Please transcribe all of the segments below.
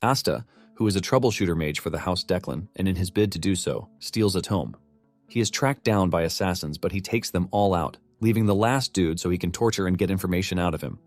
Asta, who is a troubleshooter mage for the House Declan, and in his bid to do so, steals a tome. He is tracked down by assassins, but he takes them all out, leaving the last dude so he can torture and get information out of him.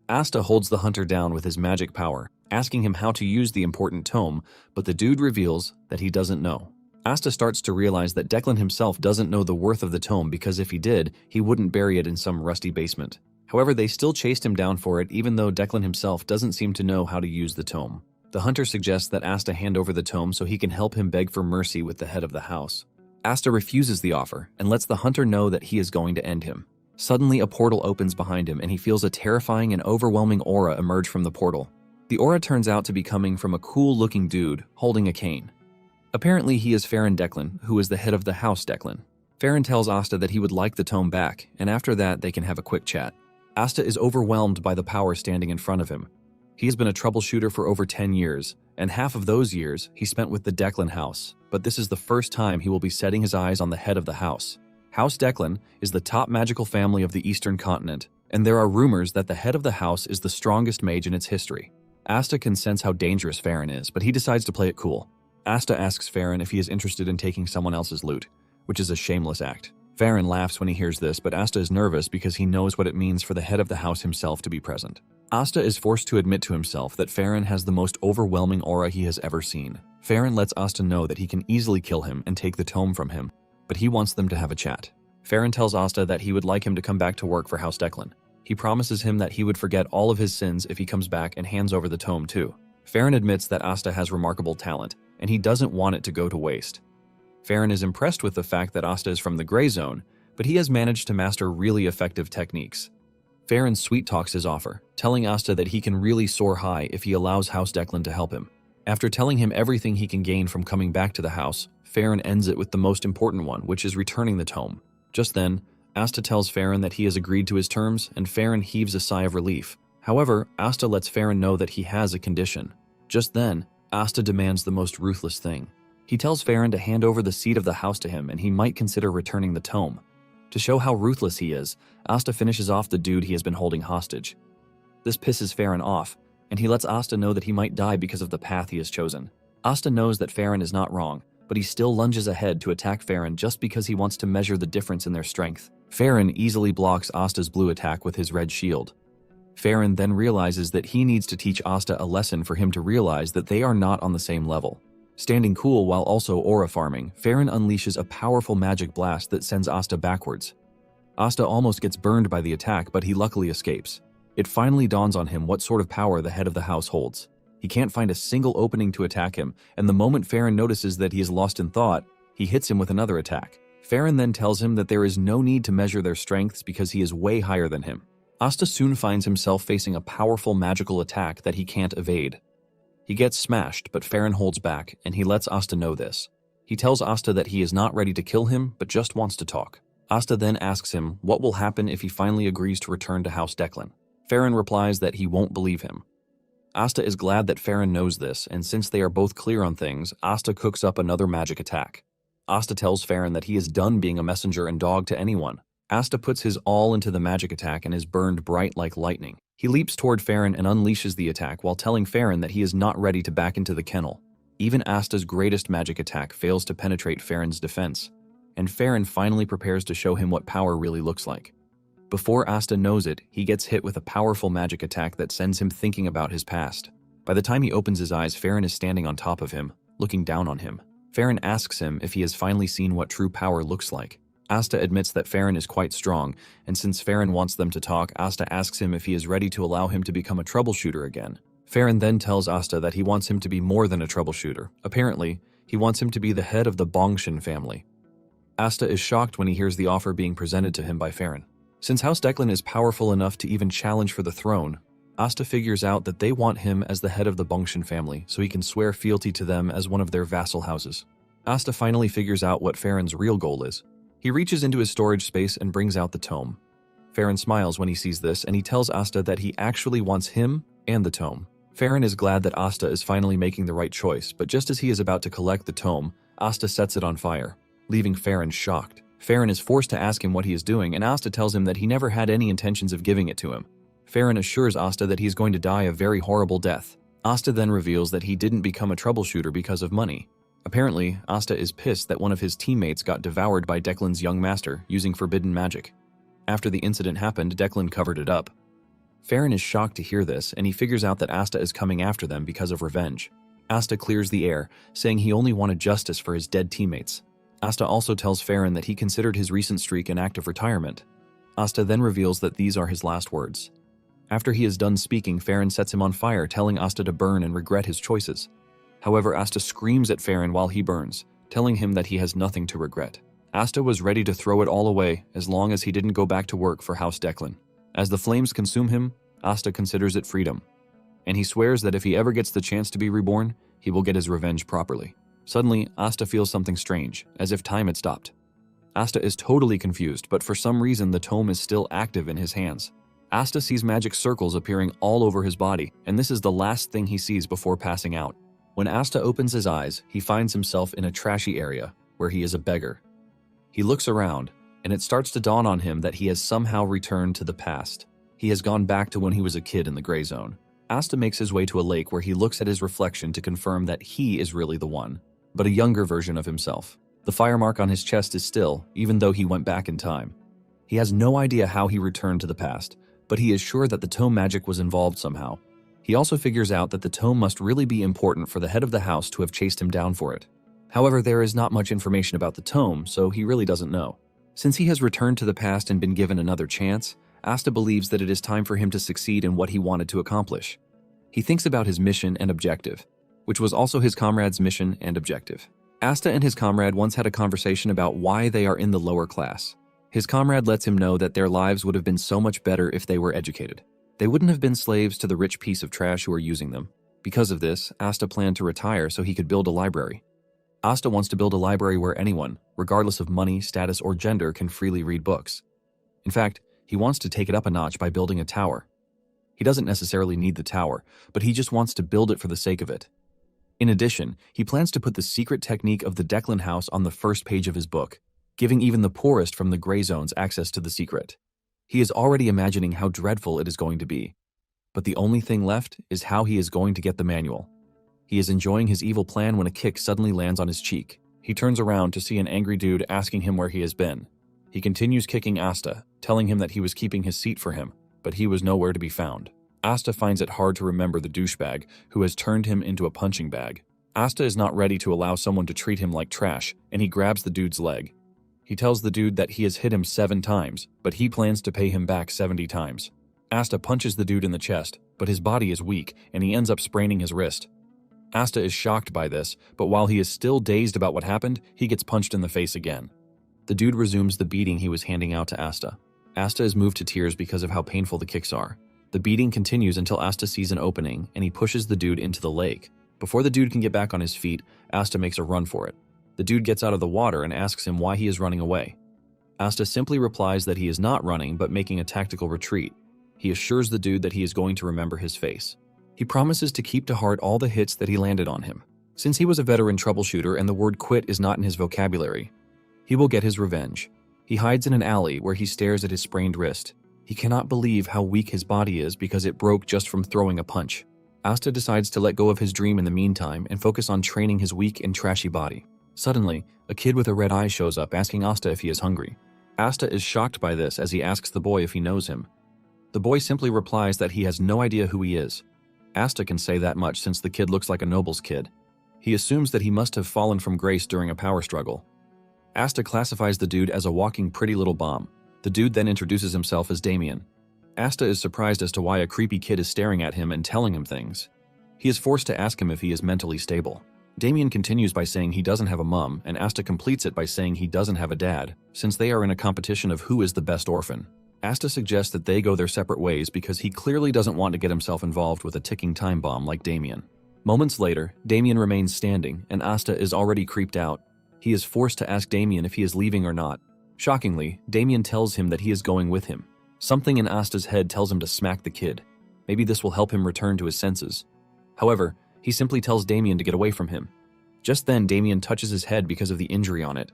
Asta holds the hunter down with his magic power, asking him how to use the important tome, but the dude reveals that he doesn't know. Asta starts to realize that Declan himself doesn't know the worth of the tome because if he did, he wouldn't bury it in some rusty basement. However, they still chased him down for it even though Declan himself doesn't seem to know how to use the tome. The hunter suggests that Asta hand over the tome so he can help him beg for mercy with the head of the house. Asta refuses the offer and lets the hunter know that he is going to end him. Suddenly, a portal opens behind him and he feels a terrifying and overwhelming aura emerge from the portal. The aura turns out to be coming from a cool-looking dude holding a cane. Apparently, he is Farron Declan, who is the head of the House Declan. Farron tells Asta that he would like the tome back, and after that, they can have a quick chat. Asta is overwhelmed by the power standing in front of him. He has been a troubleshooter for over 10 years, and half of those years he spent with the Declan house, but this is the first time he will be setting his eyes on the head of the house. House Declan is the top magical family of the Eastern continent, and there are rumors that the head of the house is the strongest mage in its history. Asta can sense how dangerous Farron is, but he decides to play it cool. Asta asks Farron if he is interested in taking someone else's loot, which is a shameless act. Farron laughs when he hears this, but Asta is nervous because he knows what it means for the head of the house himself to be present. Asta is forced to admit to himself that Farron has the most overwhelming aura he has ever seen. Farron lets Asta know that he can easily kill him and take the tome from him, but he wants them to have a chat. Farron tells Asta that he would like him to come back to work for House Declan. He promises him that he would forget all of his sins if he comes back and hands over the tome too. Farron admits that Asta has remarkable talent, and he doesn't want it to go to waste. Farron is impressed with the fact that Asta is from the Gray Zone, but he has managed to master really effective techniques. Farron sweet-talks his offer, telling Asta that he can really soar high if he allows House Declan to help him. After telling him everything he can gain from coming back to the house, Farron ends it with the most important one, which is returning the tome. Just then, Asta tells Farron that he has agreed to his terms, and Farron heaves a sigh of relief. However, Asta lets Farron know that he has a condition. Just then, Asta demands the most ruthless thing. He tells Farron to hand over the seat of the house to him and he might consider returning the tome. To show how ruthless he is, Asta finishes off the dude he has been holding hostage. This pisses Farron off, and he lets Asta know that he might die because of the path he has chosen. Asta knows that Farron is not wrong, but he still lunges ahead to attack Farron just because he wants to measure the difference in their strength. Farron easily blocks Asta's blue attack with his red shield. Farron then realizes that he needs to teach Asta a lesson for him to realize that they are not on the same level. Standing cool while also aura farming, Farron unleashes a powerful magic blast that sends Asta backwards. Asta almost gets burned by the attack, but he luckily escapes. It finally dawns on him what sort of power the head of the house holds. He can't find a single opening to attack him, and the moment Farron notices that he is lost in thought, he hits him with another attack. Farron then tells him that there is no need to measure their strengths because he is way higher than him. Asta soon finds himself facing a powerful magical attack that he can't evade. He gets smashed, but Farron holds back, and he lets Asta know this. He tells Asta that he is not ready to kill him, but just wants to talk. Asta then asks him what will happen if he finally agrees to return to House Declan. Farron replies that he won't believe him. Asta is glad that Farron knows this, and since they are both clear on things, Asta cooks up another magic attack. Asta tells Farron that he is done being a messenger and dog to anyone. Asta puts his all into the magic attack and is burned bright like lightning. He leaps toward Farron and unleashes the attack while telling Farron that he is not ready to back into the kennel. Even Asta's greatest magic attack fails to penetrate Farron's defense, and Farron finally prepares to show him what power really looks like. Before Asta knows it, he gets hit with a powerful magic attack that sends him thinking about his past. By the time he opens his eyes, Farron is standing on top of him, looking down on him. Farron asks him if he has finally seen what true power looks like. Asta admits that Farron is quite strong, and since Farron wants them to talk, Asta asks him if he is ready to allow him to become a troubleshooter again. Farron then tells Asta that he wants him to be more than a troubleshooter. Apparently, he wants him to be the head of the Bongshan family. Asta is shocked when he hears the offer being presented to him by Farron. Since House Declan is powerful enough to even challenge for the throne, Asta figures out that they want him as the head of the Bongshan family so he can swear fealty to them as one of their vassal houses. Asta finally figures out what Farron's real goal is. He reaches into his storage space and brings out the tome. Farron smiles when he sees this, and he tells Asta that he actually wants him and the tome. Farron is glad that Asta is finally making the right choice, but just as he is about to collect the tome, Asta sets it on fire, leaving Farron shocked. Farron is forced to ask him what he is doing, and Asta tells him that he never had any intentions of giving it to him. Farron assures Asta that he is going to die a very horrible death. Asta then reveals that he didn't become a troubleshooter because of money. Apparently, Asta is pissed that one of his teammates got devoured by Declan's young master using forbidden magic. After the incident happened, Declan covered it up. Farron is shocked to hear this, and he figures out that Asta is coming after them because of revenge. Asta clears the air, saying he only wanted justice for his dead teammates. Asta also tells Farron that he considered his recent streak an act of retirement. Asta then reveals that these are his last words. After he is done speaking, Farron sets him on fire, telling Asta to burn and regret his choices. However, Asta screams at Farron while he burns, telling him that he has nothing to regret. Asta was ready to throw it all away as long as he didn't go back to work for House Declan. As the flames consume him, Asta considers it freedom, and he swears that if he ever gets the chance to be reborn, he will get his revenge properly. Suddenly, Asta feels something strange, as if time had stopped. Asta is totally confused, but for some reason the tome is still active in his hands. Asta sees magic circles appearing all over his body, and this is the last thing he sees before passing out. When Asta opens his eyes, he finds himself in a trashy area, where he is a beggar. He looks around, and it starts to dawn on him that he has somehow returned to the past. He has gone back to when he was a kid in the gray zone. Asta makes his way to a lake where he looks at his reflection to confirm that he is really the one, but a younger version of himself. The fire mark on his chest is still, even though he went back in time. He has no idea how he returned to the past, but he is sure that the tome magic was involved somehow. He also figures out that the tome must really be important for the head of the house to have chased him down for it. However, there is not much information about the tome, so he really doesn't know. Since he has returned to the past and been given another chance, Asta believes that it is time for him to succeed in what he wanted to accomplish. He thinks about his mission and objective, which was also his comrade's mission and objective. Asta and his comrade once had a conversation about why they are in the lower class. His comrade lets him know that their lives would have been so much better if they were educated. They wouldn't have been slaves to the rich piece of trash who are using them. Because of this, Asta planned to retire so he could build a library. Asta wants to build a library where anyone, regardless of money, status, or gender, can freely read books. In fact, he wants to take it up a notch by building a tower. He doesn't necessarily need the tower, but he just wants to build it for the sake of it. In addition, he plans to put the secret technique of the Declan house on the first page of his book, giving even the poorest from the gray zones access to the secret. He is already imagining how dreadful it is going to be. But the only thing left is how he is going to get the manual. He is enjoying his evil plan when a kick suddenly lands on his cheek. He turns around to see an angry dude asking him where he has been. He continues kicking Asta, telling him that he was keeping his seat for him, but he was nowhere to be found. Asta finds it hard to remember the douchebag who has turned him into a punching bag. Asta is not ready to allow someone to treat him like trash, and he grabs the dude's leg. He tells the dude that he has hit him 7 times, but he plans to pay him back 70 times. Asta punches the dude in the chest, but his body is weak, and he ends up spraining his wrist. Asta is shocked by this, but while he is still dazed about what happened, he gets punched in the face again. The dude resumes the beating he was handing out to Asta. Asta is moved to tears because of how painful the kicks are. The beating continues until Asta sees an opening, and he pushes the dude into the lake. Before the dude can get back on his feet, Asta makes a run for it. The dude gets out of the water and asks him why he is running away. Asta simply replies that he is not running but making a tactical retreat. He assures the dude that he is going to remember his face. He promises to keep to heart all the hits that he landed on him. Since he was a veteran troubleshooter and the word quit is not in his vocabulary, he will get his revenge. He hides in an alley where he stares at his sprained wrist. He cannot believe how weak his body is because it broke just from throwing a punch. Asta decides to let go of his dream in the meantime and focus on training his weak and trashy body. Suddenly, a kid with a red eye shows up asking Asta if he is hungry. Asta is shocked by this as he asks the boy if he knows him. The boy simply replies that he has no idea who he is. Asta can say that much since the kid looks like a noble's kid. He assumes that he must have fallen from grace during a power struggle. Asta classifies the dude as a walking pretty little bomb. The dude then introduces himself as Damien. Asta is surprised as to why a creepy kid is staring at him and telling him things. He is forced to ask him if he is mentally stable. Damien continues by saying he doesn't have a mom, and Asta completes it by saying he doesn't have a dad, since they are in a competition of who is the best orphan. Asta suggests that they go their separate ways because he clearly doesn't want to get himself involved with a ticking time bomb like Damien. Moments later, Damien remains standing, and Asta is already creeped out. He is forced to ask Damien if he is leaving or not. Shockingly, Damien tells him that he is going with him. Something in Asta's head tells him to smack the kid. Maybe this will help him return to his senses. However, he simply tells Damien to get away from him. Just then, Damien touches his head because of the injury on it.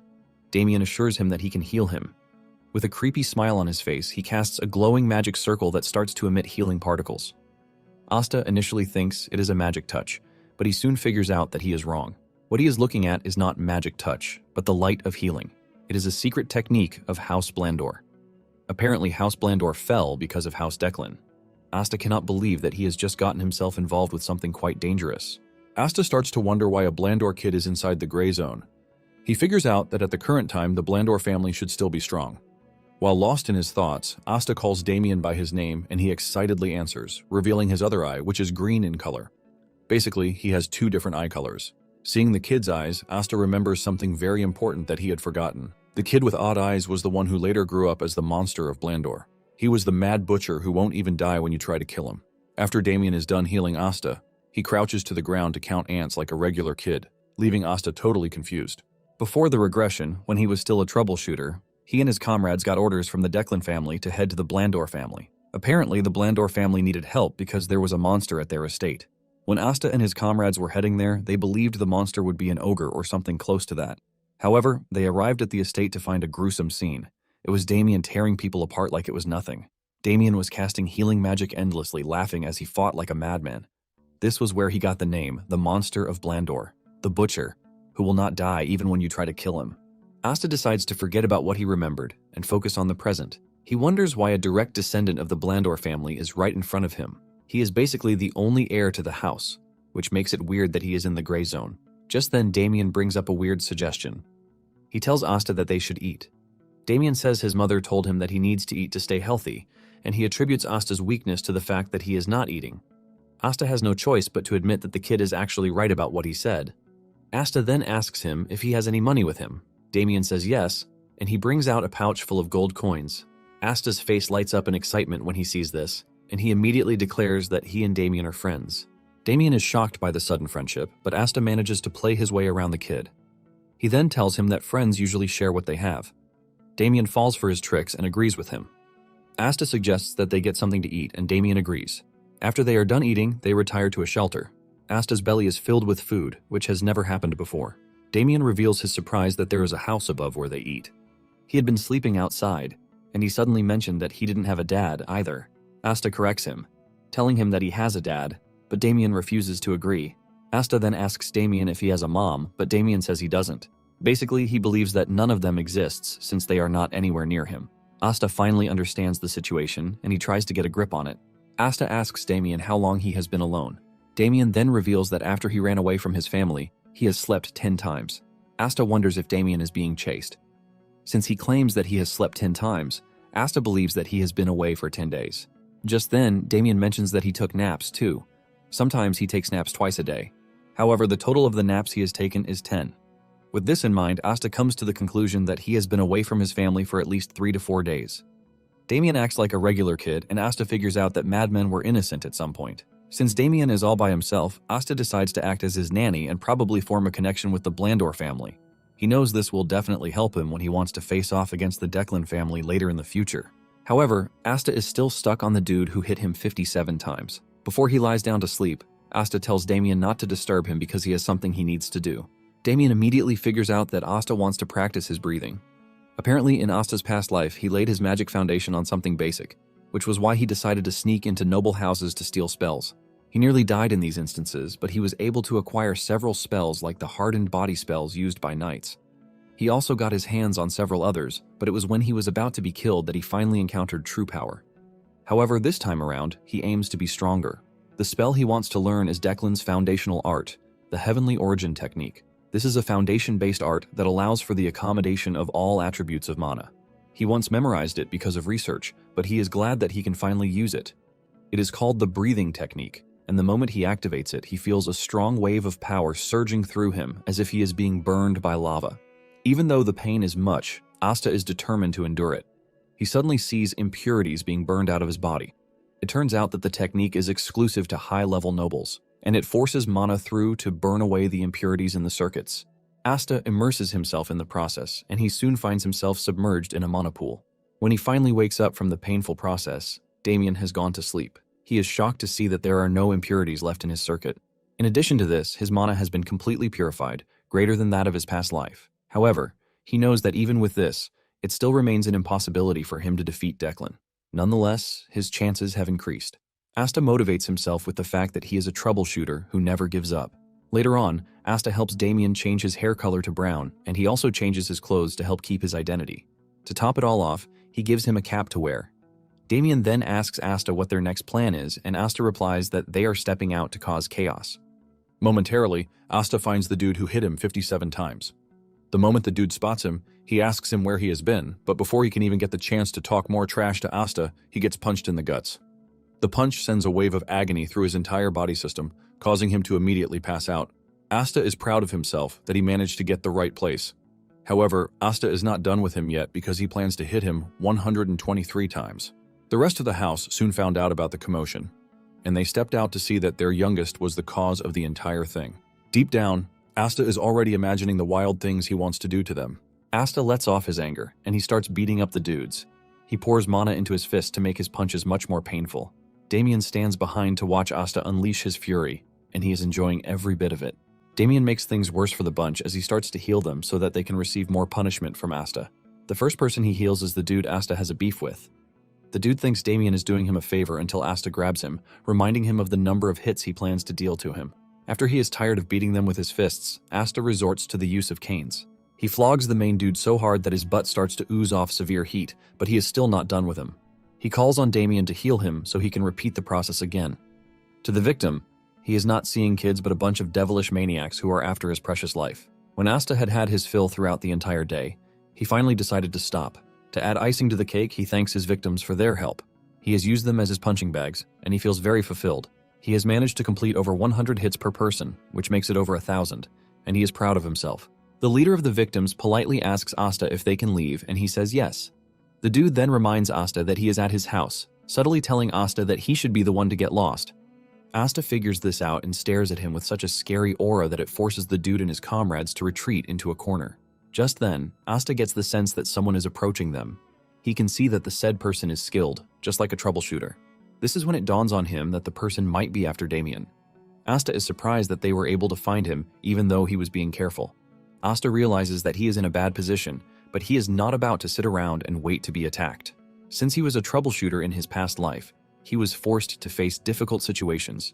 Damien assures him that he can heal him. With a creepy smile on his face, he casts a glowing magic circle that starts to emit healing particles. Asta initially thinks it is a magic touch, but he soon figures out that he is wrong. What he is looking at is not magic touch, but the light of healing. It is a secret technique of House Blandor. Apparently, House Blandor fell because of House Declan. Asta cannot believe that he has just gotten himself involved with something quite dangerous. Asta starts to wonder why a Blandor kid is inside the gray zone. He figures out that at the current time, the Blandor family should still be strong. While lost in his thoughts, Asta calls Damien by his name and he excitedly answers, revealing his other eye, which is green in color. Basically, he has two different eye colors. Seeing the kid's eyes, Asta remembers something very important that he had forgotten. The kid with odd eyes was the one who later grew up as the monster of Blandor. He was the mad butcher who won't even die when you try to kill him. After Damien is done healing Asta, he crouches to the ground to count ants like a regular kid, leaving Asta totally confused. Before the regression, when he was still a troubleshooter, he and his comrades got orders from the Declan family to head to the Blandor family. Apparently, the Blandor family needed help because there was a monster at their estate. When Asta and his comrades were heading there, they believed the monster would be an ogre or something close to that. However, they arrived at the estate to find a gruesome scene. It was Damien tearing people apart like it was nothing. Damien was casting healing magic endlessly, laughing as he fought like a madman. This was where he got the name, the Monster of Blandor, the Butcher, who will not die even when you try to kill him. Asta decides to forget about what he remembered and focus on the present. He wonders why a direct descendant of the Blandor family is right in front of him. He is basically the only heir to the house, which makes it weird that he is in the gray zone. Just then, Damien brings up a weird suggestion. He tells Asta that they should eat. Damien says his mother told him that he needs to eat to stay healthy, and he attributes Asta's weakness to the fact that he is not eating. Asta has no choice but to admit that the kid is actually right about what he said. Asta then asks him if he has any money with him. Damien says yes, and he brings out a pouch full of gold coins. Asta's face lights up in excitement when he sees this, and he immediately declares that he and Damien are friends. Damien is shocked by the sudden friendship, but Asta manages to play his way around the kid. He then tells him that friends usually share what they have. Damien falls for his tricks and agrees with him. Asta suggests that they get something to eat, and Damien agrees. After they are done eating, they retire to a shelter. Asta's belly is filled with food, which has never happened before. Damien reveals his surprise that there is a house above where they eat. He had been sleeping outside, and he suddenly mentioned that he didn't have a dad either. Asta corrects him, telling him that he has a dad, but Damien refuses to agree. Asta then asks Damien if he has a mom, but Damien says he doesn't. Basically, he believes that none of them exists since they are not anywhere near him. Asta finally understands the situation, and he tries to get a grip on it. Asta asks Damien how long he has been alone. Damien then reveals that after he ran away from his family, he has slept 10 times. Asta wonders if Damien is being chased. Since he claims that he has slept 10 times, Asta believes that he has been away for 10 days. Just then, Damien mentions that he took naps too. Sometimes he takes naps twice a day. However, the total of the naps he has taken is 10. With this in mind, Asta comes to the conclusion that he has been away from his family for at least 3 to 4 days. Damien acts like a regular kid, and Asta figures out that madmen were innocent at some point. Since Damien is all by himself, Asta decides to act as his nanny and probably form a connection with the Blandor family. He knows this will definitely help him when he wants to face off against the Declan family later in the future. However, Asta is still stuck on the dude who hit him 57 times. Before he lies down to sleep, Asta tells Damien not to disturb him because he has something he needs to do. Damien immediately figures out that Asta wants to practice his breathing. Apparently, in Asta's past life, he laid his magic foundation on something basic, which was why he decided to sneak into noble houses to steal spells. He nearly died in these instances, but he was able to acquire several spells like the hardened body spells used by knights. He also got his hands on several others, but it was when he was about to be killed that he finally encountered true power. However, this time around, he aims to be stronger. The spell he wants to learn is Declan's foundational art, the Heavenly Origin Technique. This is a foundation-based art that allows for the accommodation of all attributes of mana. He once memorized it because of research, but he is glad that he can finally use it. It is called the breathing technique, and the moment he activates it, he feels a strong wave of power surging through him as if he is being burned by lava. Even though the pain is much, Asta is determined to endure it. He suddenly sees impurities being burned out of his body. It turns out that the technique is exclusive to high-level nobles, and it forces mana through to burn away the impurities in the circuits. Asta immerses himself in the process, and he soon finds himself submerged in a mana pool. When he finally wakes up from the painful process, Damien has gone to sleep. He is shocked to see that there are no impurities left in his circuit. In addition to this, his mana has been completely purified, greater than that of his past life. However, he knows that even with this, it still remains an impossibility for him to defeat Declan. Nonetheless, his chances have increased. Asta motivates himself with the fact that he is a troubleshooter who never gives up. Later on, Asta helps Damien change his hair color to brown, and he also changes his clothes to help keep his identity. To top it all off, he gives him a cap to wear. Damien then asks Asta what their next plan is, and Asta replies that they are stepping out to cause chaos. Momentarily, Asta finds the dude who hit him 57 times. The moment the dude spots him, he asks him where he has been, but before he can even get the chance to talk more trash to Asta, he gets punched in the guts. The punch sends a wave of agony through his entire body system, causing him to immediately pass out. Asta is proud of himself that he managed to get the right place. However, Asta is not done with him yet because he plans to hit him 123 times. The rest of the house soon found out about the commotion, and they stepped out to see that their youngest was the cause of the entire thing. Deep down, Asta is already imagining the wild things he wants to do to them. Asta lets off his anger, and he starts beating up the dudes. He pours mana into his fist to make his punches much more painful. Damien stands behind to watch Asta unleash his fury, and he is enjoying every bit of it. Damien makes things worse for the bunch as he starts to heal them so that they can receive more punishment from Asta. The first person he heals is the dude Asta has a beef with. The dude thinks Damien is doing him a favor until Asta grabs him, reminding him of the number of hits he plans to deal to him. After he is tired of beating them with his fists, Asta resorts to the use of canes. He flogs the main dude so hard that his butt starts to ooze off severe heat, but he is still not done with him. He calls on Damien to heal him so he can repeat the process again. To the victim, he is not seeing kids but a bunch of devilish maniacs who are after his precious life. When Asta had had his fill throughout the entire day, he finally decided to stop. To add icing to the cake, he thanks his victims for their help. He has used them as his punching bags, and he feels very fulfilled. He has managed to complete over 100 hits per person, which makes it over 1,000, and he is proud of himself. The leader of the victims politely asks Asta if they can leave, and he says yes. The dude then reminds Asta that he is at his house, subtly telling Asta that he should be the one to get lost. Asta figures this out and stares at him with such a scary aura that it forces the dude and his comrades to retreat into a corner. Just then, Asta gets the sense that someone is approaching them. He can see that the said person is skilled, just like a troubleshooter. This is when it dawns on him that the person might be after Damien. Asta is surprised that they were able to find him even though he was being careful. Asta realizes that he is in a bad position, but he is not about to sit around and wait to be attacked. Since he was a troubleshooter in his past life, he was forced to face difficult situations,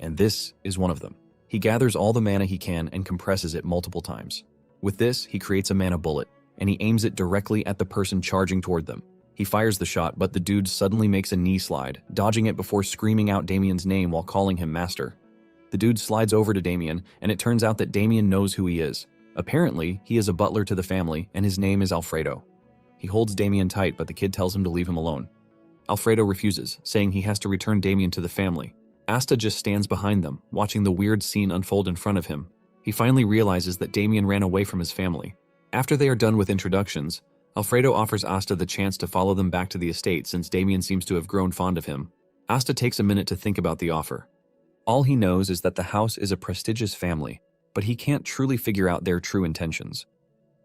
and this is one of them. He gathers all the mana he can and compresses it multiple times. With this, he creates a mana bullet, and he aims it directly at the person charging toward them. He fires the shot, but the dude suddenly makes a knee slide, dodging it before screaming out Damien's name while calling him master. The dude slides over to Damien, and it turns out that Damien knows who he is. Apparently, he is a butler to the family, and his name is Alfredo. He holds Damien tight, but the kid tells him to leave him alone. Alfredo refuses, saying he has to return Damien to the family. Asta just stands behind them, watching the weird scene unfold in front of him. He finally realizes that Damien ran away from his family. After they are done with introductions, Alfredo offers Asta the chance to follow them back to the estate since Damien seems to have grown fond of him. Asta takes a minute to think about the offer. All he knows is that the house is a prestigious family, but he can't truly figure out their true intentions.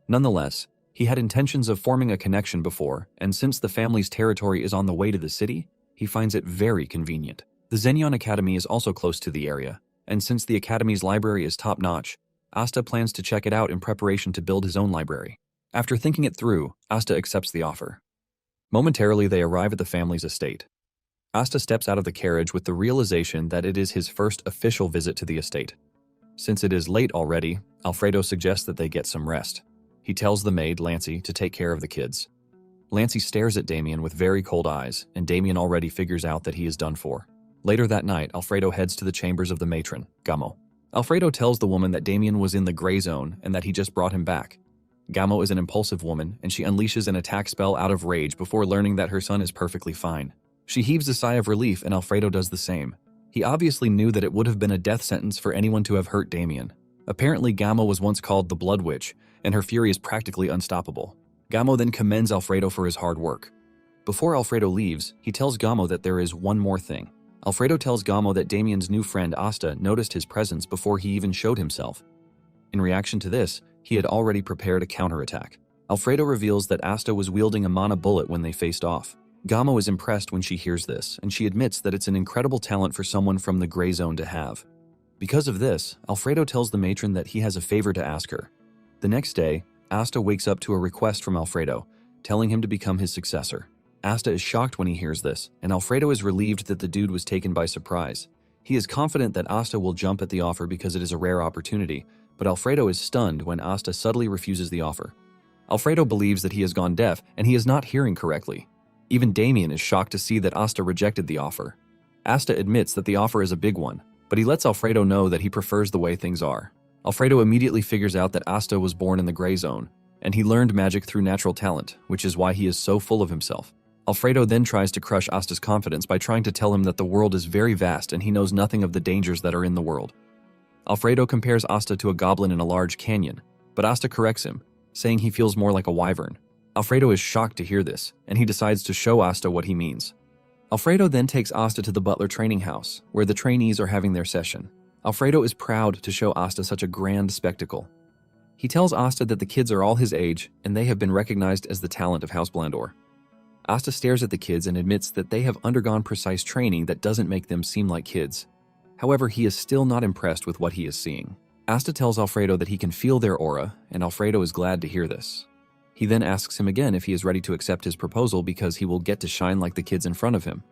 Nonetheless, he had intentions of forming a connection before, and since the family's territory is on the way to the city, he finds it very convenient. The Zenyon Academy is also close to the area, and since the Academy's library is top-notch, Asta plans to check it out in preparation to build his own library. After thinking it through, Asta accepts the offer. Momentarily, they arrive at the family's estate. Asta steps out of the carriage with the realization that it is his first official visit to the estate. Since it is late already, Alfredo suggests that they get some rest. He tells the maid, Lancy, to take care of the kids. Lancy stares at Damien with very cold eyes, and Damien already figures out that he is done for. Later that night, Alfredo heads to the chambers of the matron, Gamo. Alfredo tells the woman that Damien was in the gray zone and that he just brought him back. Gamo is an impulsive woman, and she unleashes an attack spell out of rage before learning that her son is perfectly fine. She heaves a sigh of relief, and Alfredo does the same. He obviously knew that it would have been a death sentence for anyone to have hurt Damien. Apparently, Gamo was once called the Blood Witch, and her fury is practically unstoppable. Gamo then commends Alfredo for his hard work. Before Alfredo leaves, he tells Gamo that there is one more thing. Alfredo tells Gamo that Damien's new friend Asta noticed his presence before he even showed himself. In reaction to this, he had already prepared a counterattack. Alfredo reveals that Asta was wielding a mana bullet when they faced off. Gamo is impressed when she hears this, and she admits that it's an incredible talent for someone from the gray zone to have. Because of this, Alfredo tells the matron that he has a favor to ask her. The next day, Asta wakes up to a request from Alfredo, telling him to become his successor. Asta is shocked when he hears this, and Alfredo is relieved that the dude was taken by surprise. He is confident that Asta will jump at the offer because it is a rare opportunity, but Alfredo is stunned when Asta subtly refuses the offer. Alfredo believes that he has gone deaf and he is not hearing correctly. Even Damien is shocked to see that Asta rejected the offer. Asta admits that the offer is a big one, but he lets Alfredo know that he prefers the way things are. Alfredo immediately figures out that Asta was born in the gray zone, and he learned magic through natural talent, which is why he is so full of himself. Alfredo then tries to crush Asta's confidence by trying to tell him that the world is very vast and he knows nothing of the dangers that are in the world. Alfredo compares Asta to a goblin in a large canyon, but Asta corrects him, saying he feels more like a wyvern. Alfredo is shocked to hear this, and he decides to show Asta what he means. Alfredo then takes Asta to the butler training house, where the trainees are having their session. Alfredo is proud to show Asta such a grand spectacle. He tells Asta that the kids are all his age, and they have been recognized as the talent of House Blandor. Asta stares at the kids and admits that they have undergone precise training that doesn't make them seem like kids. However, he is still not impressed with what he is seeing. Asta tells Alfredo that he can feel their aura, and Alfredo is glad to hear this. He then asks him again if he is ready to accept his proposal because he will get to shine like the kids in front of him.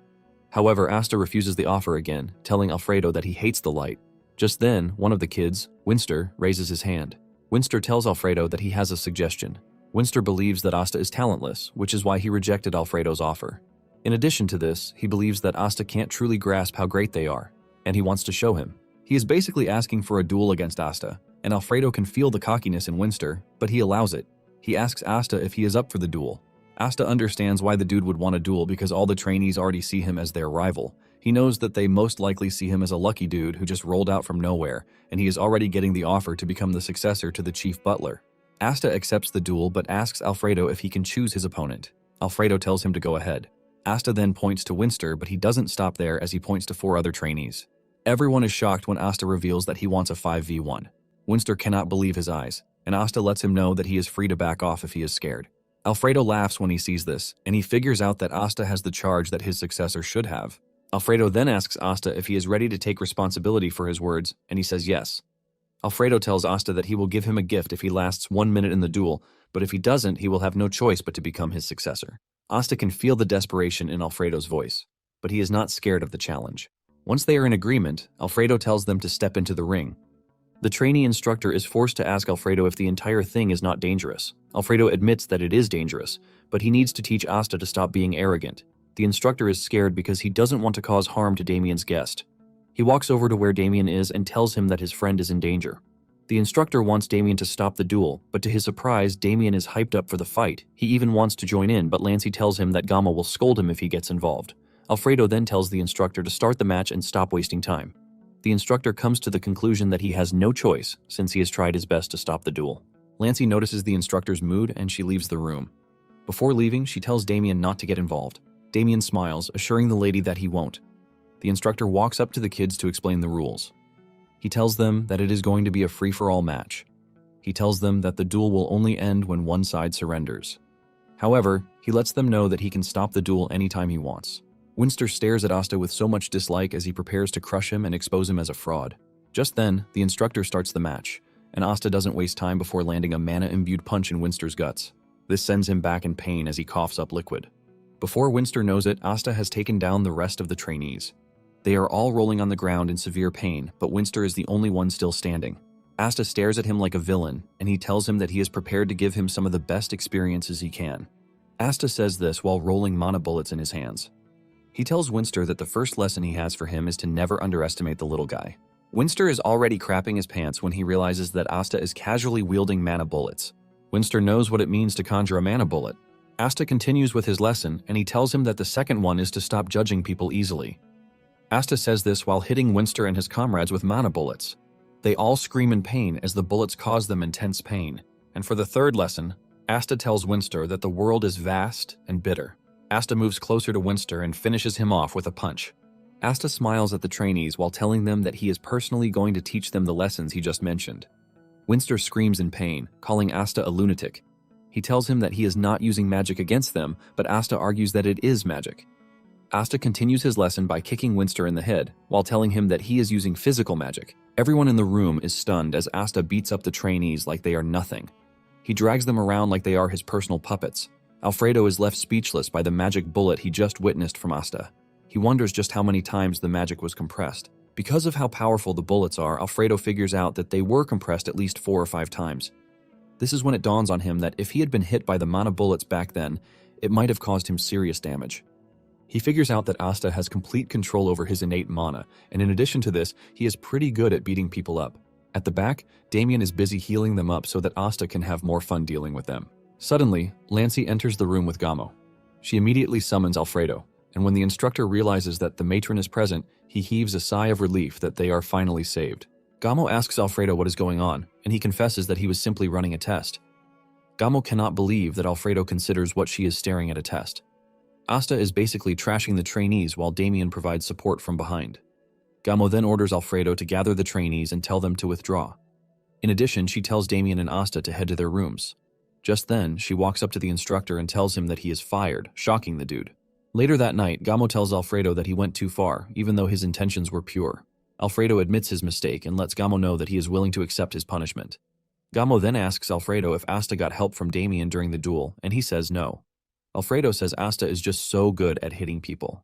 However, Asta refuses the offer again, telling Alfredo that he hates the light. Just then, one of the kids, Winster, raises his hand. Winster tells Alfredo that he has a suggestion. Winster believes that Asta is talentless, which is why he rejected Alfredo's offer. In addition to this, he believes that Asta can't truly grasp how great they are, and he wants to show him. He is basically asking for a duel against Asta, and Alfredo can feel the cockiness in Winster, but he allows it. He asks Asta if he is up for the duel. Asta understands why the dude would want a duel because all the trainees already see him as their rival. He knows that they most likely see him as a lucky dude who just rolled out from nowhere, and he is already getting the offer to become the successor to the chief butler. Asta accepts the duel but asks Alfredo if he can choose his opponent. Alfredo tells him to go ahead. Asta then points to Winster, but he doesn't stop there as he points to 4 other trainees. Everyone is shocked when Asta reveals that he wants a 5v1. Winster cannot believe his eyes, and Asta lets him know that he is free to back off if he is scared. Alfredo laughs when he sees this, and he figures out that Asta has the charge that his successor should have. Alfredo then asks Asta if he is ready to take responsibility for his words, and he says yes. Alfredo tells Asta that he will give him a gift if he lasts 1 minute in the duel, but if he doesn't, he will have no choice but to become his successor. Asta can feel the desperation in Alfredo's voice, but he is not scared of the challenge. Once they are in agreement, Alfredo tells them to step into the ring. The trainee instructor is forced to ask Alfredo if the entire thing is not dangerous. Alfredo admits that it is dangerous, but he needs to teach Asta to stop being arrogant. The instructor is scared because he doesn't want to cause harm to Damien's guest. He walks over to where Damien is and tells him that his friend is in danger. The instructor wants Damien to stop the duel, but to his surprise, Damien is hyped up for the fight. He even wants to join in, but Lancey tells him that Gamma will scold him if he gets involved. Alfredo then tells the instructor to start the match and stop wasting time. The instructor comes to the conclusion that he has no choice since he has tried his best to stop the duel. Lancey notices the instructor's mood and she leaves the room. Before leaving, she tells Damien not to get involved. Damien smiles, assuring the lady that he won't. The instructor walks up to the kids to explain the rules. He tells them that it is going to be a free-for-all match. He tells them that the duel will only end when one side surrenders. However, he lets them know that he can stop the duel anytime he wants. Winster stares at Asta with so much dislike as he prepares to crush him and expose him as a fraud. Just then, the instructor starts the match, and Asta doesn't waste time before landing a mana-imbued punch in Winster's guts. This sends him back in pain as he coughs up liquid. Before Winster knows it, Asta has taken down the rest of the trainees. They are all rolling on the ground in severe pain, but Winster is the only one still standing. Asta stares at him like a villain, and he tells him that he is prepared to give him some of the best experiences he can. Asta says this while rolling mana bullets in his hands. He tells Winster that the first lesson he has for him is to never underestimate the little guy. Winster is already crapping his pants when he realizes that Asta is casually wielding mana bullets. Winster knows what it means to conjure a mana bullet. Asta continues with his lesson, and he tells him that the second one is to stop judging people easily. Asta says this while hitting Winster and his comrades with mana bullets. They all scream in pain as the bullets cause them intense pain. And for the third lesson, Asta tells Winster that the world is vast and bitter. Asta moves closer to Winster and finishes him off with a punch. Asta smiles at the trainees while telling them that he is personally going to teach them the lessons he just mentioned. Winster screams in pain, calling Asta a lunatic. He tells him that he is not using magic against them, but Asta argues that it is magic. Asta continues his lesson by kicking Winster in the head, while telling him that he is using physical magic. Everyone in the room is stunned as Asta beats up the trainees like they are nothing. He drags them around like they are his personal puppets. Alfredo is left speechless by the magic bullet he just witnessed from Asta. He wonders just how many times the magic was compressed. Because of how powerful the bullets are, Alfredo figures out that they were compressed at least 4 or 5 times. This is when it dawns on him that if he had been hit by the mana bullets back then, it might have caused him serious damage. He figures out that Asta has complete control over his innate mana, and in addition to this, he is pretty good at beating people up. At the back, Damien is busy healing them up so that Asta can have more fun dealing with them. Suddenly, Lancy enters the room with Gamo. She immediately summons Alfredo, and when the instructor realizes that the matron is present, he heaves a sigh of relief that they are finally saved. Gamo asks Alfredo what is going on, and he confesses that he was simply running a test. Gamo cannot believe that Alfredo considers what she is staring at a test. Asta is basically trashing the trainees while Damien provides support from behind. Gamo then orders Alfredo to gather the trainees and tell them to withdraw. In addition, she tells Damien and Asta to head to their rooms. Just then, she walks up to the instructor and tells him that he is fired, shocking the dude. Later that night, Gamo tells Alfredo that he went too far, even though his intentions were pure. Alfredo admits his mistake and lets Gamo know that he is willing to accept his punishment. Gamo then asks Alfredo if Asta got help from Damien during the duel, and he says no. Alfredo says Asta is just so good at hitting people.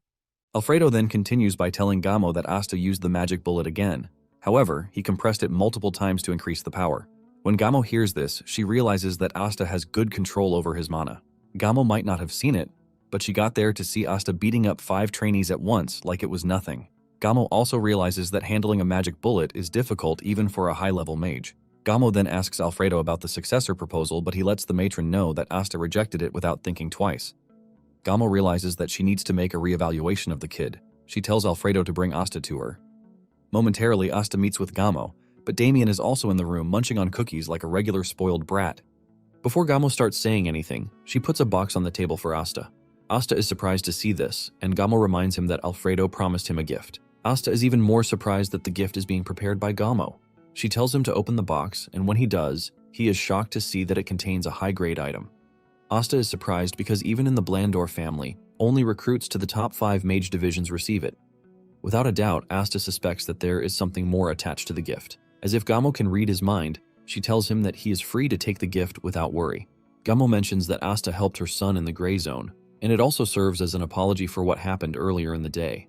Alfredo then continues by telling Gamo that Asta used the magic bullet again. However, he compressed it multiple times to increase the power. When Gamo hears this, she realizes that Asta has good control over his mana. Gamo might not have seen it, but she got there to see Asta beating up 5 trainees at once like it was nothing. Gamo also realizes that handling a magic bullet is difficult even for a high-level mage. Gamo then asks Alfredo about the successor proposal, but he lets the matron know that Asta rejected it without thinking twice. Gamo realizes that she needs to make a reevaluation of the kid. She tells Alfredo to bring Asta to her. Momentarily, Asta meets with Gamo, but Damien is also in the room munching on cookies like a regular spoiled brat. Before Gamo starts saying anything, she puts a box on the table for Asta. Asta is surprised to see this, and Gamo reminds him that Alfredo promised him a gift. Asta is even more surprised that the gift is being prepared by Gamo. She tells him to open the box, and when he does, he is shocked to see that it contains a high-grade item. Asta is surprised because even in the Blandor family, only recruits to the top 5 mage divisions receive it. Without a doubt, Asta suspects that there is something more attached to the gift. As if Gamo can read his mind, she tells him that he is free to take the gift without worry. Gamo mentions that Asta helped her son in the gray zone, and it also serves as an apology for what happened earlier in the day.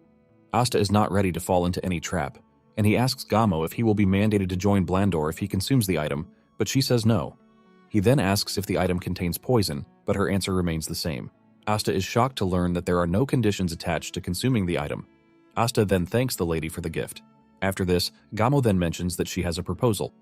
Asta is not ready to fall into any trap, and he asks Gamo if he will be mandated to join Blandor if he consumes the item, but she says no. He then asks if the item contains poison, but her answer remains the same. Asta is shocked to learn that there are no conditions attached to consuming the item. Asta then thanks the lady for the gift. After this, Gamo then mentions that she has a proposal.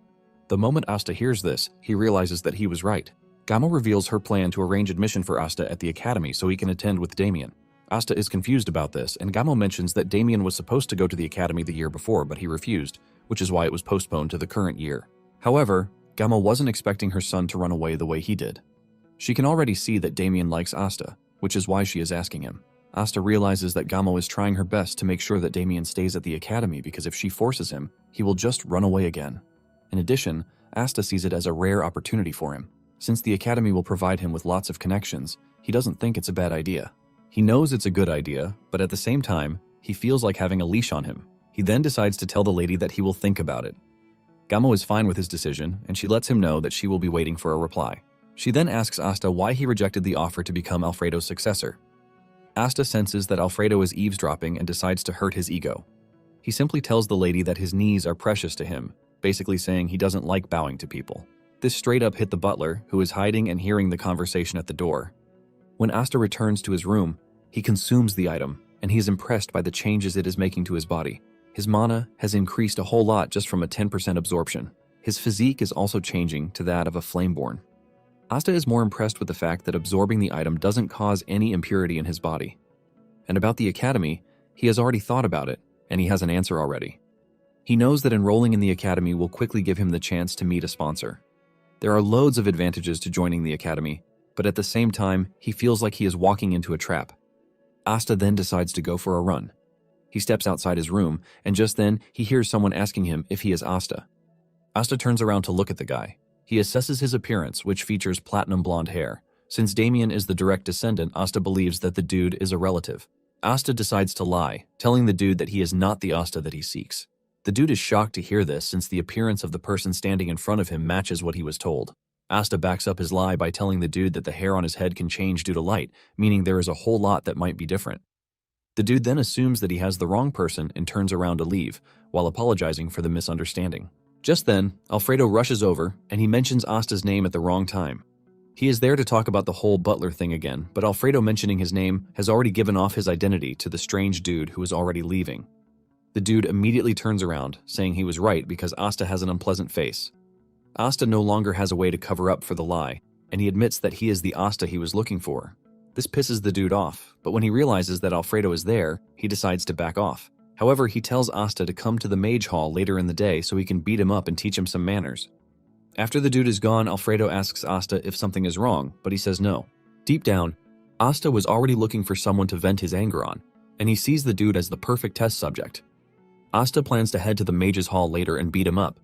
The moment Asta hears this, he realizes that he was right. Gamo reveals her plan to arrange admission for Asta at the academy so he can attend with Damien. Asta is confused about this, and Gamo mentions that Damien was supposed to go to the academy the year before, but he refused, which is why it was postponed to the current year. However, Gamo wasn't expecting her son to run away the way he did. She can already see that Damien likes Asta, which is why she is asking him. Asta realizes that Gamo is trying her best to make sure that Damien stays at the academy because if she forces him, he will just run away again. In addition, Asta sees it as a rare opportunity for him. Since the academy will provide him with lots of connections, he doesn't think it's a bad idea. He knows it's a good idea, but at the same time, he feels like having a leash on him. He then decides to tell the lady that he will think about it. Gamo is fine with his decision, and she lets him know that she will be waiting for a reply. She then asks Asta why he rejected the offer to become Alfredo's successor. Asta senses that Alfredo is eavesdropping and decides to hurt his ego. He simply tells the lady that his knees are precious to him, basically saying he doesn't like bowing to people. This straight up hit the butler, who is hiding and hearing the conversation at the door. When Asta returns to his room, he consumes the item, and he is impressed by the changes it is making to his body. His mana has increased a whole lot just from a 10% absorption. His physique is also changing to that of a flameborn. Asta is more impressed with the fact that absorbing the item doesn't cause any impurity in his body. And about the academy, he has already thought about it, and he has an answer already. He knows that enrolling in the academy will quickly give him the chance to meet a sponsor. There are loads of advantages to joining the academy, but at the same time, he feels like he is walking into a trap. Asta then decides to go for a run. He steps outside his room, and just then, he hears someone asking him if he is Asta. Asta turns around to look at the guy. He assesses his appearance, which features platinum blonde hair. Since Damien is the direct descendant, Asta believes that the dude is a relative. Asta decides to lie, telling the dude that he is not the Asta that he seeks. The dude is shocked to hear this since the appearance of the person standing in front of him matches what he was told. Asta backs up his lie by telling the dude that the hair on his head can change due to light, meaning there is a whole lot that might be different. The dude then assumes that he has the wrong person and turns around to leave, while apologizing for the misunderstanding. Just then, Alfredo rushes over, and he mentions Asta's name at the wrong time. He is there to talk about the whole butler thing again, but Alfredo mentioning his name has already given off his identity to the strange dude who is already leaving. The dude immediately turns around, saying he was right because Asta has an unpleasant face. Asta no longer has a way to cover up for the lie, and he admits that he is the Asta he was looking for. This pisses the dude off, but when he realizes that Alfredo is there, he decides to back off. However, he tells Asta to come to the mage hall later in the day so he can beat him up and teach him some manners. After the dude is gone, Alfredo asks Asta if something is wrong, but he says no. Deep down, Asta was already looking for someone to vent his anger on, and he sees the dude as the perfect test subject. Asta plans to head to the mage's hall later and beat him up.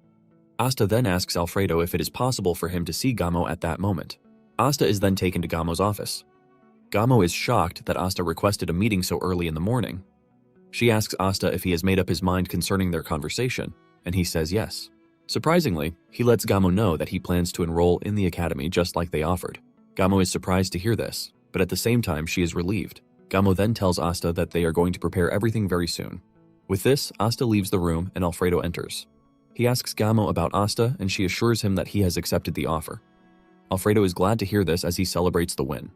Asta then asks Alfredo if it is possible for him to see Gamo at that moment. Asta is then taken to Gamo's office. Gamo is shocked that Asta requested a meeting so early in the morning. She asks Asta if he has made up his mind concerning their conversation, and he says yes. Surprisingly, he lets Gamo know that he plans to enroll in the academy just like they offered. Gamo is surprised to hear this, but at the same time she is relieved. Gamo then tells Asta that they are going to prepare everything very soon. With this, Asta leaves the room and Alfredo enters. He asks Gamo about Asta and she assures him that he has accepted the offer. Alfredo is glad to hear this as he celebrates the win.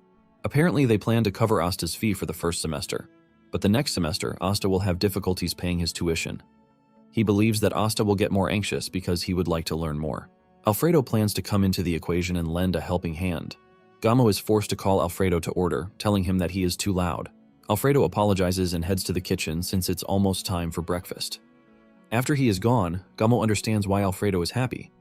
Apparently they plan to cover Asta's fee for the first semester, but the next semester Asta will have difficulties paying his tuition. He believes that Asta will get more anxious because he would like to learn more. Alfredo plans to come into the equation and lend a helping hand. Gamo is forced to call Alfredo to order, telling him that he is too loud. Alfredo apologizes and heads to the kitchen since it's almost time for breakfast. After he is gone, Gamo understands why Alfredo is happy.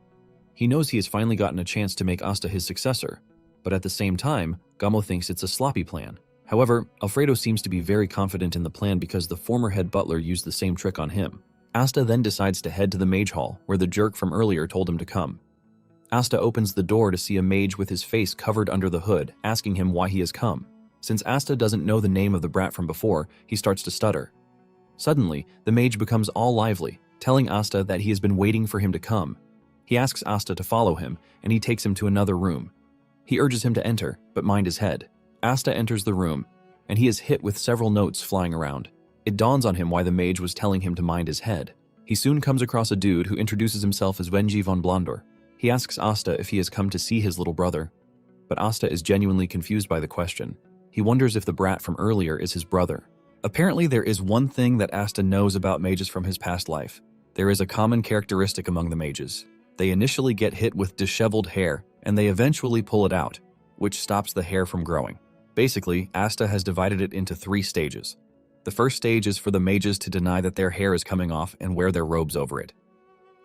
He knows he has finally gotten a chance to make Asta his successor, but at the same time, Gamo thinks it's a sloppy plan. However, Alfredo seems to be very confident in the plan because the former head butler used the same trick on him. Asta then decides to head to the mage hall, where the jerk from earlier told him to come. Asta opens the door to see a mage with his face covered under the hood, asking him why he has come. Since Asta doesn't know the name of the brat from before, he starts to stutter. Suddenly, the mage becomes all lively, telling Asta that he has been waiting for him to come. He asks Asta to follow him, and he takes him to another room. He urges him to enter, but mind his head. Asta enters the room, and he is hit with several notes flying around. It dawns on him why the mage was telling him to mind his head. He soon comes across a dude who introduces himself as Wenji von Blondor. He asks Asta if he has come to see his little brother, but Asta is genuinely confused by the question. He wonders if the brat from earlier is his brother. Apparently there is one thing that Asta knows about mages from his past life. There is a common characteristic among the mages. They initially get hit with disheveled hair, and they eventually pull it out, which stops the hair from growing. Basically, Asta has divided it into 3 stages. The first stage is for the mages to deny that their hair is coming off and wear their robes over it.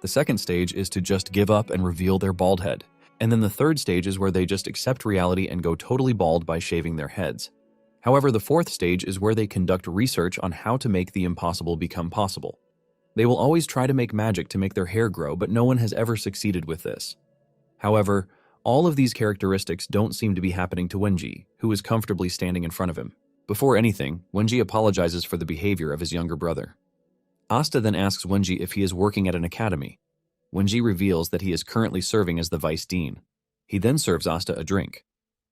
The second stage is to just give up and reveal their bald head. And then the third stage is where they just accept reality and go totally bald by shaving their heads. However, the fourth stage is where they conduct research on how to make the impossible become possible. They will always try to make magic to make their hair grow, but no one has ever succeeded with this. However, all of these characteristics don't seem to be happening to Wenji, who is comfortably standing in front of him. Before anything, Wenji apologizes for the behavior of his younger brother. Asta then asks Wenji if he is working at an academy. Wenji reveals that he is currently serving as the vice dean. He then serves Asta a drink.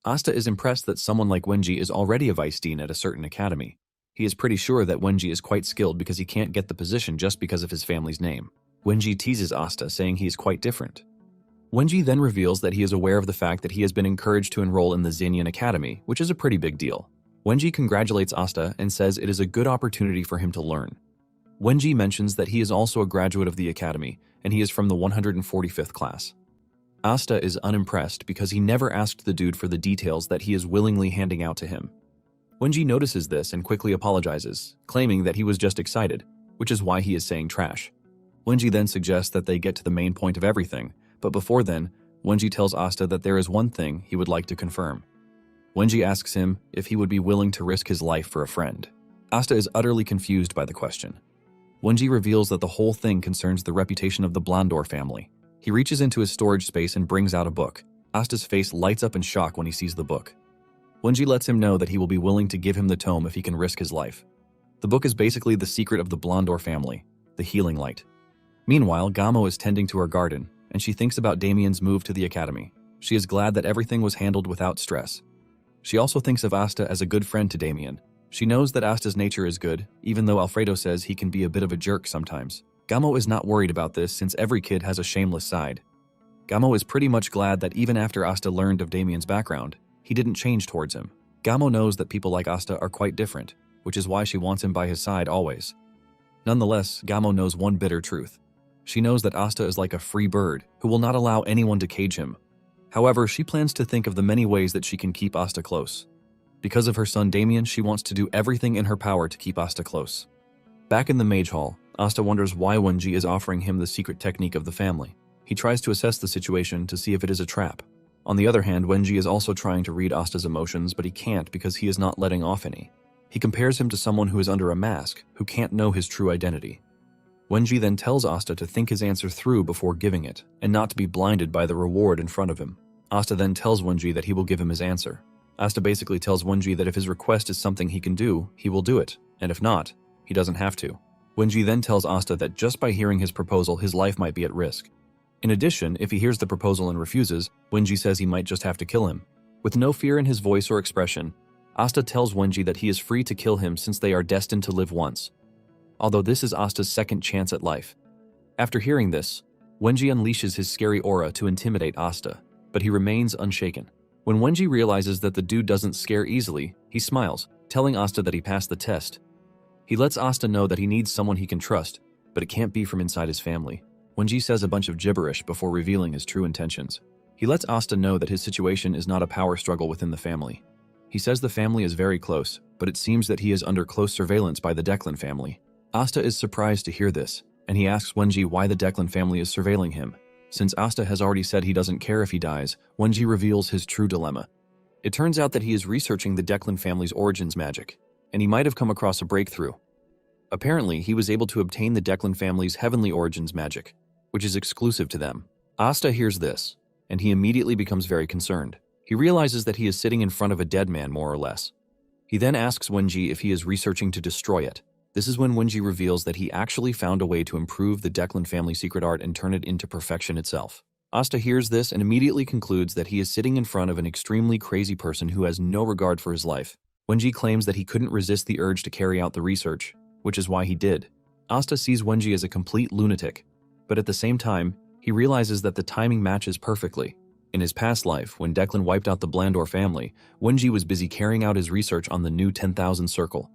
Asta is impressed that someone like Wenji is already a vice dean at a certain academy. He is pretty sure that Wenji is quite skilled because he can't get the position just because of his family's name. Wenji teases Asta, saying he is quite different. Wenji then reveals that he is aware of the fact that he has been encouraged to enroll in the Xinyan Academy, which is a pretty big deal. Wenji congratulates Asta and says it is a good opportunity for him to learn. Wenji mentions that he is also a graduate of the academy, and he is from the 145th class. Asta is unimpressed because he never asked the dude for the details that he is willingly handing out to him. Wenji notices this and quickly apologizes, claiming that he was just excited, which is why he is saying trash. Wenji then suggests that they get to the main point of everything, but before then, Wenji tells Asta that there is one thing he would like to confirm. Wenji asks him if he would be willing to risk his life for a friend. Asta is utterly confused by the question. Wenji reveals that the whole thing concerns the reputation of the Blondor family. He reaches into his storage space and brings out a book. Asta's face lights up in shock when he sees the book. Wenji lets him know that he will be willing to give him the tome if he can risk his life. The book is basically the secret of the Blondor family, the healing light. Meanwhile, Gamo is tending to her garden, and she thinks about Damien's move to the academy. She is glad that everything was handled without stress. She also thinks of Asta as a good friend to Damien. She knows that Asta's nature is good, even though Alfredo says he can be a bit of a jerk sometimes. Gamo is not worried about this since every kid has a shameless side. Gamo is pretty much glad that even after Asta learned of Damien's background, he didn't change towards him. Gamo knows that people like Asta are quite different, which is why she wants him by his side always. Nonetheless, Gamo knows one bitter truth. She knows that Asta is like a free bird who will not allow anyone to cage him. However, she plans to think of the many ways that she can keep Asta close. Because of her son Damien, she wants to do everything in her power to keep Asta close. Back in the Mage Hall, Asta wonders why Wenji is offering him the secret technique of the family. He tries to assess the situation to see if it is a trap. On the other hand, Wenji is also trying to read Asta's emotions, but he can't because he is not letting off any. He compares him to someone who is under a mask, who can't know his true identity. Wenji then tells Asta to think his answer through before giving it, and not to be blinded by the reward in front of him. Asta then tells Wenji that he will give him his answer. Asta basically tells Wenji that if his request is something he can do, he will do it, and if not, he doesn't have to. Wenji then tells Asta that just by hearing his proposal, his life might be at risk. In addition, if he hears the proposal and refuses, Wenji says he might just have to kill him. With no fear in his voice or expression, Asta tells Wenji that he is free to kill him since they are destined to live once. Although this is Asta's second chance at life. After hearing this, Wenji unleashes his scary aura to intimidate Asta, but he remains unshaken. When Wenji realizes that the dude doesn't scare easily, he smiles, telling Asta that he passed the test. He lets Asta know that he needs someone he can trust, but it can't be from inside his family. Wenji says a bunch of gibberish before revealing his true intentions. He lets Asta know that his situation is not a power struggle within the family. He says the family is very close, but it seems that he is under close surveillance by the Declan family. Asta is surprised to hear this, and he asks Wenji why the Declan family is surveilling him. Since Asta has already said he doesn't care if he dies, Wenji reveals his true dilemma. It turns out that he is researching the Declan family's origins magic, and he might have come across a breakthrough. Apparently, he was able to obtain the Declan family's heavenly origins magic, which is exclusive to them. Asta hears this, and he immediately becomes very concerned. He realizes that he is sitting in front of a dead man, more or less. He then asks Wenji if he is researching to destroy it. This is when Wenji reveals that he actually found a way to improve the Declan family secret art and turn it into perfection itself. Asta hears this and immediately concludes that he is sitting in front of an extremely crazy person who has no regard for his life. Wenji claims that he couldn't resist the urge to carry out the research, which is why he did. Asta sees Wenji as a complete lunatic, but at the same time, he realizes that the timing matches perfectly. In his past life, when Declan wiped out the Blandor family, Wenji was busy carrying out his research on the new 10,000 circle.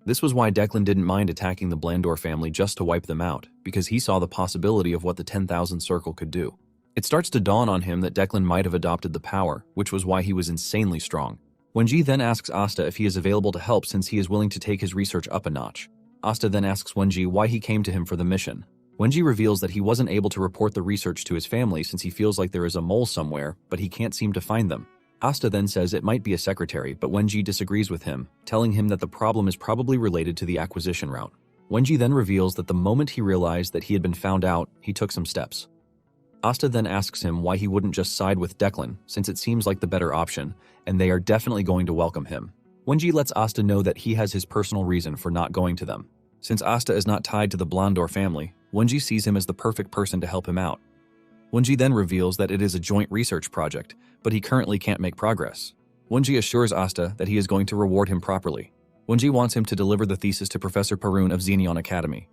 This was why Declan didn't mind attacking the Blandor family just to wipe them out, because he saw the possibility of what the 10,000 circle could do. It starts to dawn on him that Declan might have adopted the power, which was why he was insanely strong. Wenji then asks Asta if he is available to help since he is willing to take his research up a notch. Asta then asks Wenji why he came to him for the mission. Wenji reveals that he wasn't able to report the research to his family since he feels like there is a mole somewhere, but he can't seem to find them. Asta then says it might be a secretary, but Wenji disagrees with him, telling him that the problem is probably related to the acquisition route. Wenji then reveals that the moment he realized that he had been found out, he took some steps. Asta then asks him why he wouldn't just side with Declan, since it seems like the better option, and they are definitely going to welcome him. Wenji lets Asta know that he has his personal reason for not going to them. Since Asta is not tied to the Blandor family, Wenji sees him as the perfect person to help him out. Wenji then reveals that it is a joint research project, but he currently can't make progress. Wenji assures Asta that he is going to reward him properly. Wenji wants him to deliver the thesis to Professor Parun of Xenion Academy.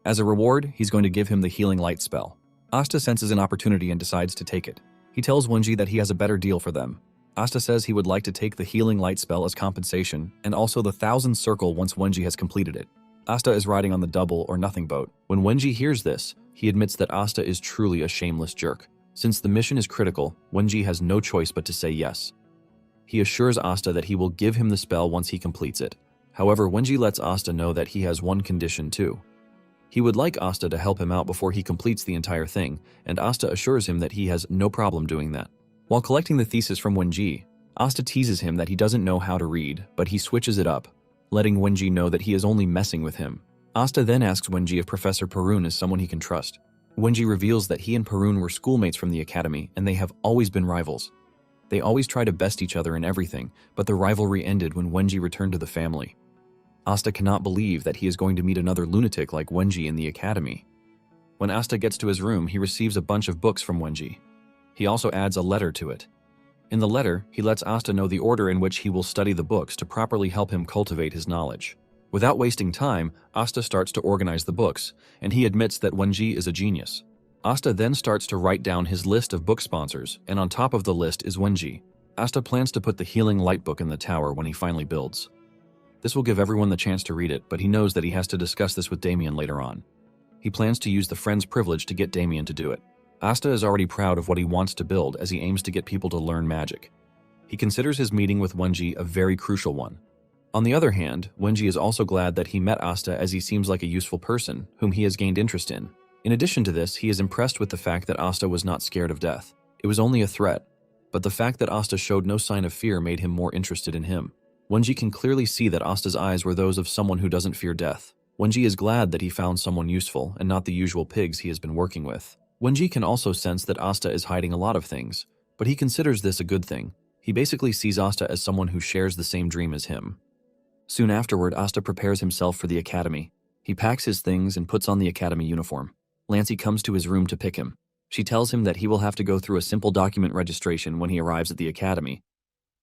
As a reward, he's going to give him the healing light spell. Asta senses an opportunity and decides to take it. He tells Wenji that he has a better deal for them. Asta says he would like to take the healing light spell as compensation, and also the 1,000 circle once Wenji has completed it. Asta is riding on the double or nothing boat. When Wenji hears this, he admits that Asta is truly a shameless jerk. Since the mission is critical, Wenji has no choice but to say yes. He assures Asta that he will give him the spell once he completes it. However, Wenji lets Asta know that he has one condition too. He would like Asta to help him out before he completes the entire thing, and Asta assures him that he has no problem doing that. While collecting the thesis from Wenji, Asta teases him that he doesn't know how to read, but he switches it up, letting Wenji know that he is only messing with him. Asta then asks Wenji if Professor Parun is someone he can trust. Wenji reveals that he and Parun were schoolmates from the academy, and they have always been rivals. They always try to best each other in everything, but the rivalry ended when Wenji returned to the family. Asta cannot believe that he is going to meet another lunatic like Wenji in the academy. When Asta gets to his room, he receives a bunch of books from Wenji. He also adds a letter to it. In the letter, he lets Asta know the order in which he will study the books to properly help him cultivate his knowledge. Without wasting time, Asta starts to organize the books, and he admits that Wenji is a genius. Asta then starts to write down his list of book sponsors, and on top of the list is Wenji. Asta plans to put the healing light book in the tower when he finally builds. This will give everyone the chance to read it, but he knows that he has to discuss this with Damien later on. He plans to use the friend's privilege to get Damien to do it. Asta is already proud of what he wants to build as he aims to get people to learn magic. He considers his meeting with Wenji a very crucial one. On the other hand, Wenji is also glad that he met Asta as he seems like a useful person, whom he has gained interest in. In addition to this, he is impressed with the fact that Asta was not scared of death. It was only a threat, but the fact that Asta showed no sign of fear made him more interested in him. Wenji can clearly see that Asta's eyes were those of someone who doesn't fear death. Wenji is glad that he found someone useful and not the usual pigs he has been working with. Wenji can also sense that Asta is hiding a lot of things, but he considers this a good thing. He basically sees Asta as someone who shares the same dream as him. Soon afterward, Asta prepares himself for the academy. He packs his things and puts on the academy uniform. Lancey comes to his room to pick him. She tells him that he will have to go through a simple document registration when he arrives at the academy.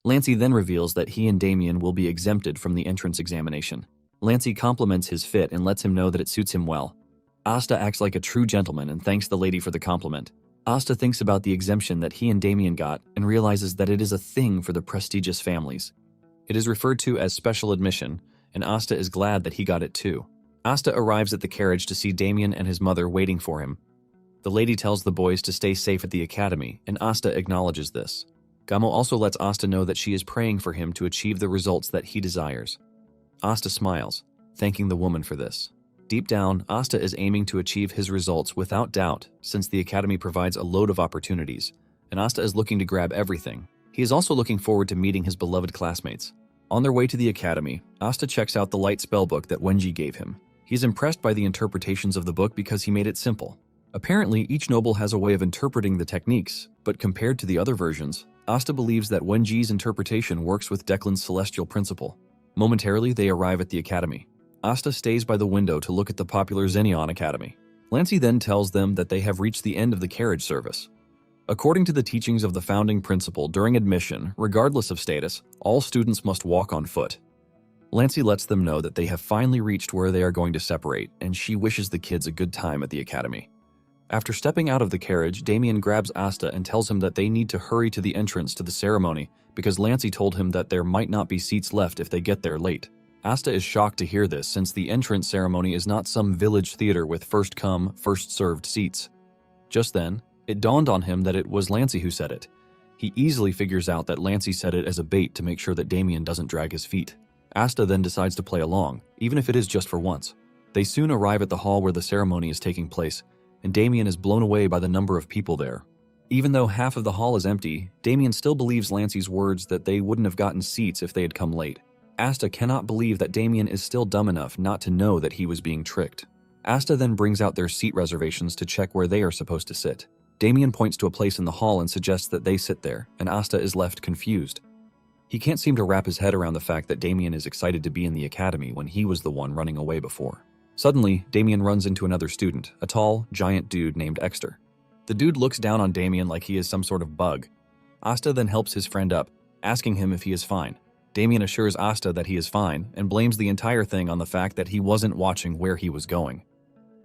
Lancey then reveals that he and Damien will be exempted from the entrance examination. Lancey compliments his fit and lets him know that it suits him well. Asta acts like a true gentleman and thanks the lady for the compliment. Asta thinks about the exemption that he and Damien got and realizes that it is a thing for the prestigious families. It is referred to as special admission, and Asta is glad that he got it too. Asta arrives at the carriage to see Damien and his mother waiting for him. The lady tells the boys to stay safe at the academy, and Asta acknowledges this. Gamo also lets Asta know that she is praying for him to achieve the results that he desires. Asta smiles, thanking the woman for this. Deep down, Asta is aiming to achieve his results without doubt, since the academy provides a load of opportunities, and Asta is looking to grab everything. He is also looking forward to meeting his beloved classmates. On their way to the academy, Asta checks out the light spellbook that Wenji gave him. He is impressed by the interpretations of the book because he made it simple. Apparently, each noble has a way of interpreting the techniques, but compared to the other versions, Asta believes that Wenji's interpretation works with Declan's celestial principle. Momentarily, they arrive at the academy. Asta stays by the window to look at the popular Xenion Academy. Lancey then tells them that they have reached the end of the carriage service. According to the teachings of the founding principle, during admission, regardless of status, all students must walk on foot. Lancey lets them know that they have finally reached where they are going to separate, and she wishes the kids a good time at the academy. After stepping out of the carriage, Damien grabs Asta and tells him that they need to hurry to the entrance to the ceremony because Lancey told him that there might not be seats left if they get there late. Asta is shocked to hear this since the entrance ceremony is not some village theater with first come, first served seats. Just then, it dawned on him that it was Lancey who said it. He easily figures out that Lancey said it as a bait to make sure that Damien doesn't drag his feet. Asta then decides to play along, even if it is just for once. They soon arrive at the hall where the ceremony is taking place, and Damien is blown away by the number of people there. Even though half of the hall is empty, Damien still believes Lancey's words that they wouldn't have gotten seats if they had come late. Asta cannot believe that Damien is still dumb enough not to know that he was being tricked. Asta then brings out their seat reservations to check where they are supposed to sit. Damien points to a place in the hall and suggests that they sit there, and Asta is left confused. He can't seem to wrap his head around the fact that Damien is excited to be in the academy when he was the one running away before. Suddenly, Damien runs into another student, a tall, giant dude named Exter. The dude looks down on Damien like he is some sort of bug. Asta then helps his friend up, asking him if he is fine. Damien assures Asta that he is fine and blames the entire thing on the fact that he wasn't watching where he was going.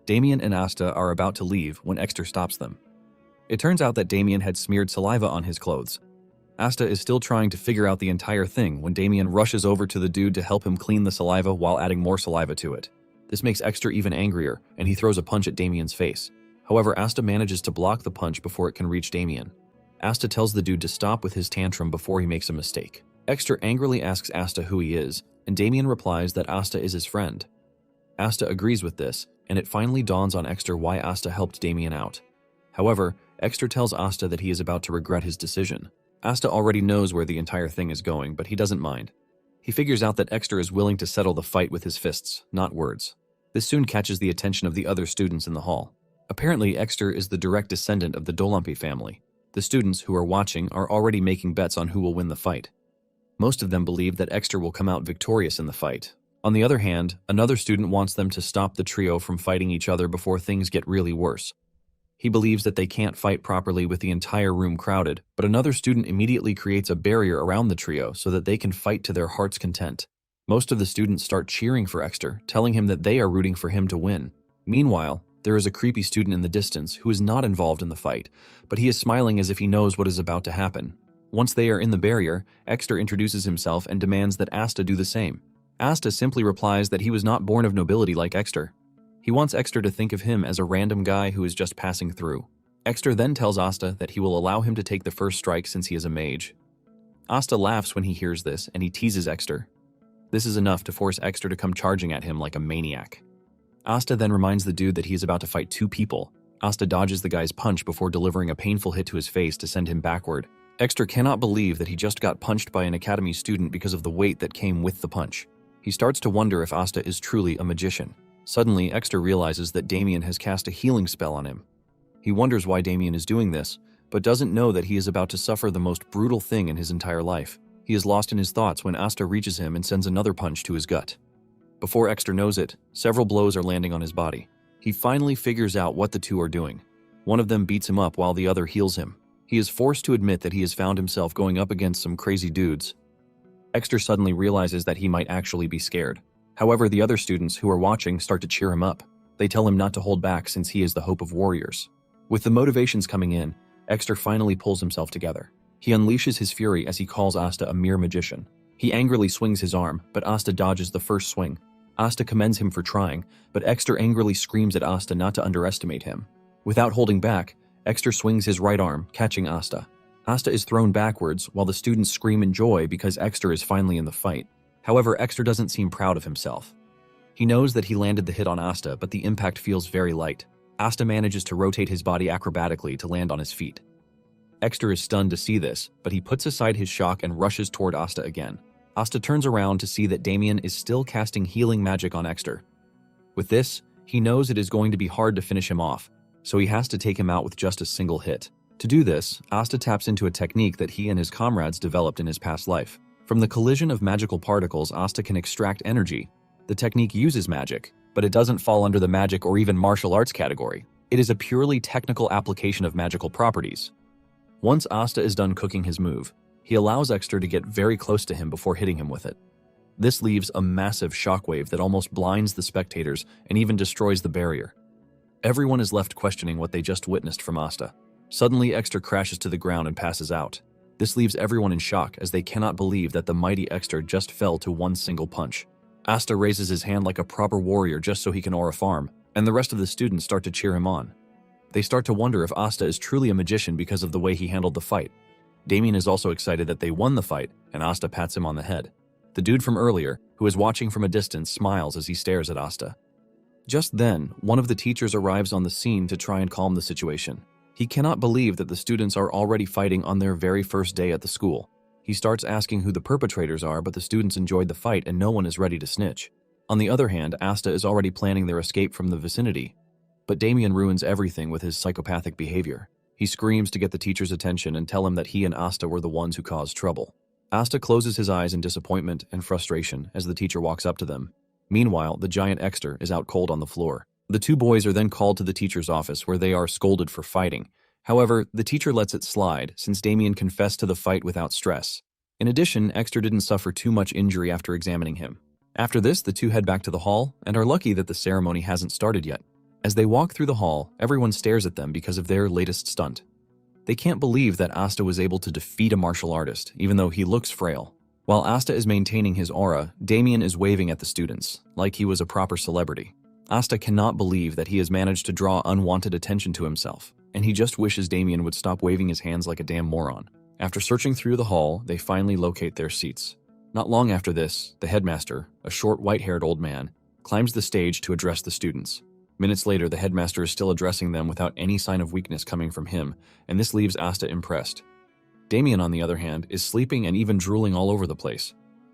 Damien and Asta are about to leave when Exter stops them. It turns out that Damien had smeared saliva on his clothes. Asta is still trying to figure out the entire thing when Damien rushes over to the dude to help him clean the saliva while adding more saliva to it. This makes Exter even angrier, and he throws a punch at Damien's face. However, Asta manages to block the punch before it can reach Damien. Asta tells the dude to stop with his tantrum before he makes a mistake. Exter angrily asks Asta who he is, and Damien replies that Asta is his friend. Asta agrees with this, and it finally dawns on Exter why Asta helped Damien out. However, Exter tells Asta that he is about to regret his decision. Asta already knows where the entire thing is going, but he doesn't mind. He figures out that Exter is willing to settle the fight with his fists, not words. This soon catches the attention of the other students in the hall. Apparently, Exter is the direct descendant of the Dolampi family. The students who are watching are already making bets on who will win the fight. Most of them believe that Exter will come out victorious in the fight. On the other hand, another student wants them to stop the trio from fighting each other before things get really worse. He believes that they can't fight properly with the entire room crowded, but another student immediately creates a barrier around the trio so that they can fight to their heart's content. Most of the students start cheering for Exter, telling him that they are rooting for him to win. Meanwhile, there is a creepy student in the distance who is not involved in the fight, but he is smiling as if he knows what is about to happen. Once they are in the barrier, Exter introduces himself and demands that Asta do the same. Asta simply replies that he was not born of nobility like Exter. He wants Exter to think of him as a random guy who is just passing through. Exter then tells Asta that he will allow him to take the first strike since he is a mage. Asta laughs when he hears this and he teases Exter. This is enough to force Exter to come charging at him like a maniac. Asta then reminds the dude that he is about to fight two people. Asta dodges the guy's punch before delivering a painful hit to his face to send him backward. Exter cannot believe that he just got punched by an academy student because of the weight that came with the punch. He starts to wonder if Asta is truly a magician. Suddenly, Exter realizes that Damien has cast a healing spell on him. He wonders why Damien is doing this, but doesn't know that he is about to suffer the most brutal thing in his entire life. He is lost in his thoughts when Asta reaches him and sends another punch to his gut. Before Exter knows it, several blows are landing on his body. He finally figures out what the two are doing. One of them beats him up while the other heals him. He is forced to admit that he has found himself going up against some crazy dudes. Exter suddenly realizes that he might actually be scared. However, the other students who are watching start to cheer him up. They tell him not to hold back since he is the hope of warriors. With the motivations coming in, Exter finally pulls himself together. He unleashes his fury as he calls Asta a mere magician. He angrily swings his arm, but Asta dodges the first swing. Asta commends him for trying, but Exter angrily screams at Asta not to underestimate him. Without holding back, Exter swings his right arm, catching Asta. Asta is thrown backwards while the students scream in joy because Exter is finally in the fight. However, Exter doesn't seem proud of himself. He knows that he landed the hit on Asta, but the impact feels very light. Asta manages to rotate his body acrobatically to land on his feet. Exter is stunned to see this, but he puts aside his shock and rushes toward Asta again. Asta turns around to see that Damien is still casting healing magic on Exter. With this, he knows it is going to be hard to finish him off, so he has to take him out with just a single hit. To do this, Asta taps into a technique that he and his comrades developed in his past life. From the collision of magical particles, Asta can extract energy. The technique uses magic, but it doesn't fall under the magic or even martial arts category. It is a purely technical application of magical properties. Once Asta is done cooking his move, he allows Exter to get very close to him before hitting him with it. This leaves a massive shockwave that almost blinds the spectators and even destroys the barrier. Everyone is left questioning what they just witnessed from Asta. Suddenly, Exter crashes to the ground and passes out. This leaves everyone in shock as they cannot believe that the mighty Exter just fell to one single punch. Asta raises his hand like a proper warrior just so he can aura farm, and the rest of the students start to cheer him on. They start to wonder if Asta is truly a magician because of the way he handled the fight. Damien is also excited that they won the fight, and Asta pats him on the head. The dude from earlier, who is watching from a distance, smiles as he stares at Asta. Just then, one of the teachers arrives on the scene to try and calm the situation. He cannot believe that the students are already fighting on their very first day at the school. He starts asking who the perpetrators are, but the students enjoyed the fight and no one is ready to snitch. On the other hand, Asta is already planning their escape from the vicinity. But Damien ruins everything with his psychopathic behavior. He screams to get the teacher's attention and tell him that he and Asta were the ones who caused trouble. Asta closes his eyes in disappointment and frustration as the teacher walks up to them. Meanwhile, the giant Exter is out cold on the floor. The two boys are then called to the teacher's office where they are scolded for fighting. However, the teacher lets it slide since Damien confessed to the fight without stress. In addition, Exter didn't suffer too much injury after examining him. After this, the two head back to the hall and are lucky that the ceremony hasn't started yet. As they walk through the hall, everyone stares at them because of their latest stunt. They can't believe that Asta was able to defeat a martial artist, even though he looks frail. While Asta is maintaining his aura, Damien is waving at the students, like he was a proper celebrity. Asta cannot believe that he has managed to draw unwanted attention to himself, and he just wishes Damien would stop waving his hands like a damn moron. After searching through the hall, they finally locate their seats. Not long after this, the headmaster, a short white-haired old man, climbs the stage to address the students. Minutes later, the headmaster is still addressing them without any sign of weakness coming from him, and this leaves Asta impressed. Damien, on the other hand, is sleeping and even drooling all over the place.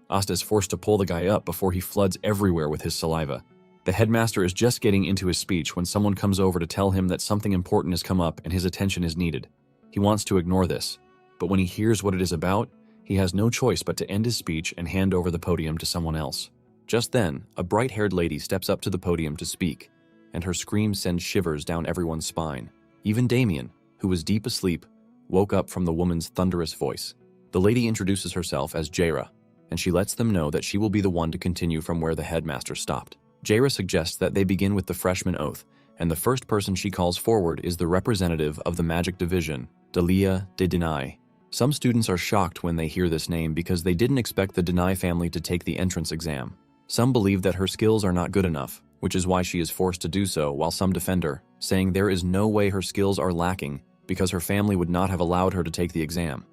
Asta is forced to pull the guy up before he floods everywhere with his saliva. The headmaster is just getting into his speech when someone comes over to tell him that something important has come up and his attention is needed. He wants to ignore this, but when he hears what it is about, he has no choice but to end his speech and hand over the podium to someone else. Just then, a bright-haired lady steps up to the podium to speak, and her scream sends shivers down everyone's spine. Even Damien, who was deep asleep, woke up from the woman's thunderous voice. The lady introduces herself as Jaira, and she lets them know that she will be the one to continue from where the headmaster stopped. Jaira suggests that they begin with the freshman oath, and the first person she calls forward is the representative of the magic division, Dalia de Denai. Some students are shocked when they hear this name because they didn't expect the Denai family to take the entrance exam. Some believe that her skills are not good enough, which is why she is forced to do so, while some defend her, saying there is no way her skills are lacking because her family would not have allowed her to take the exam.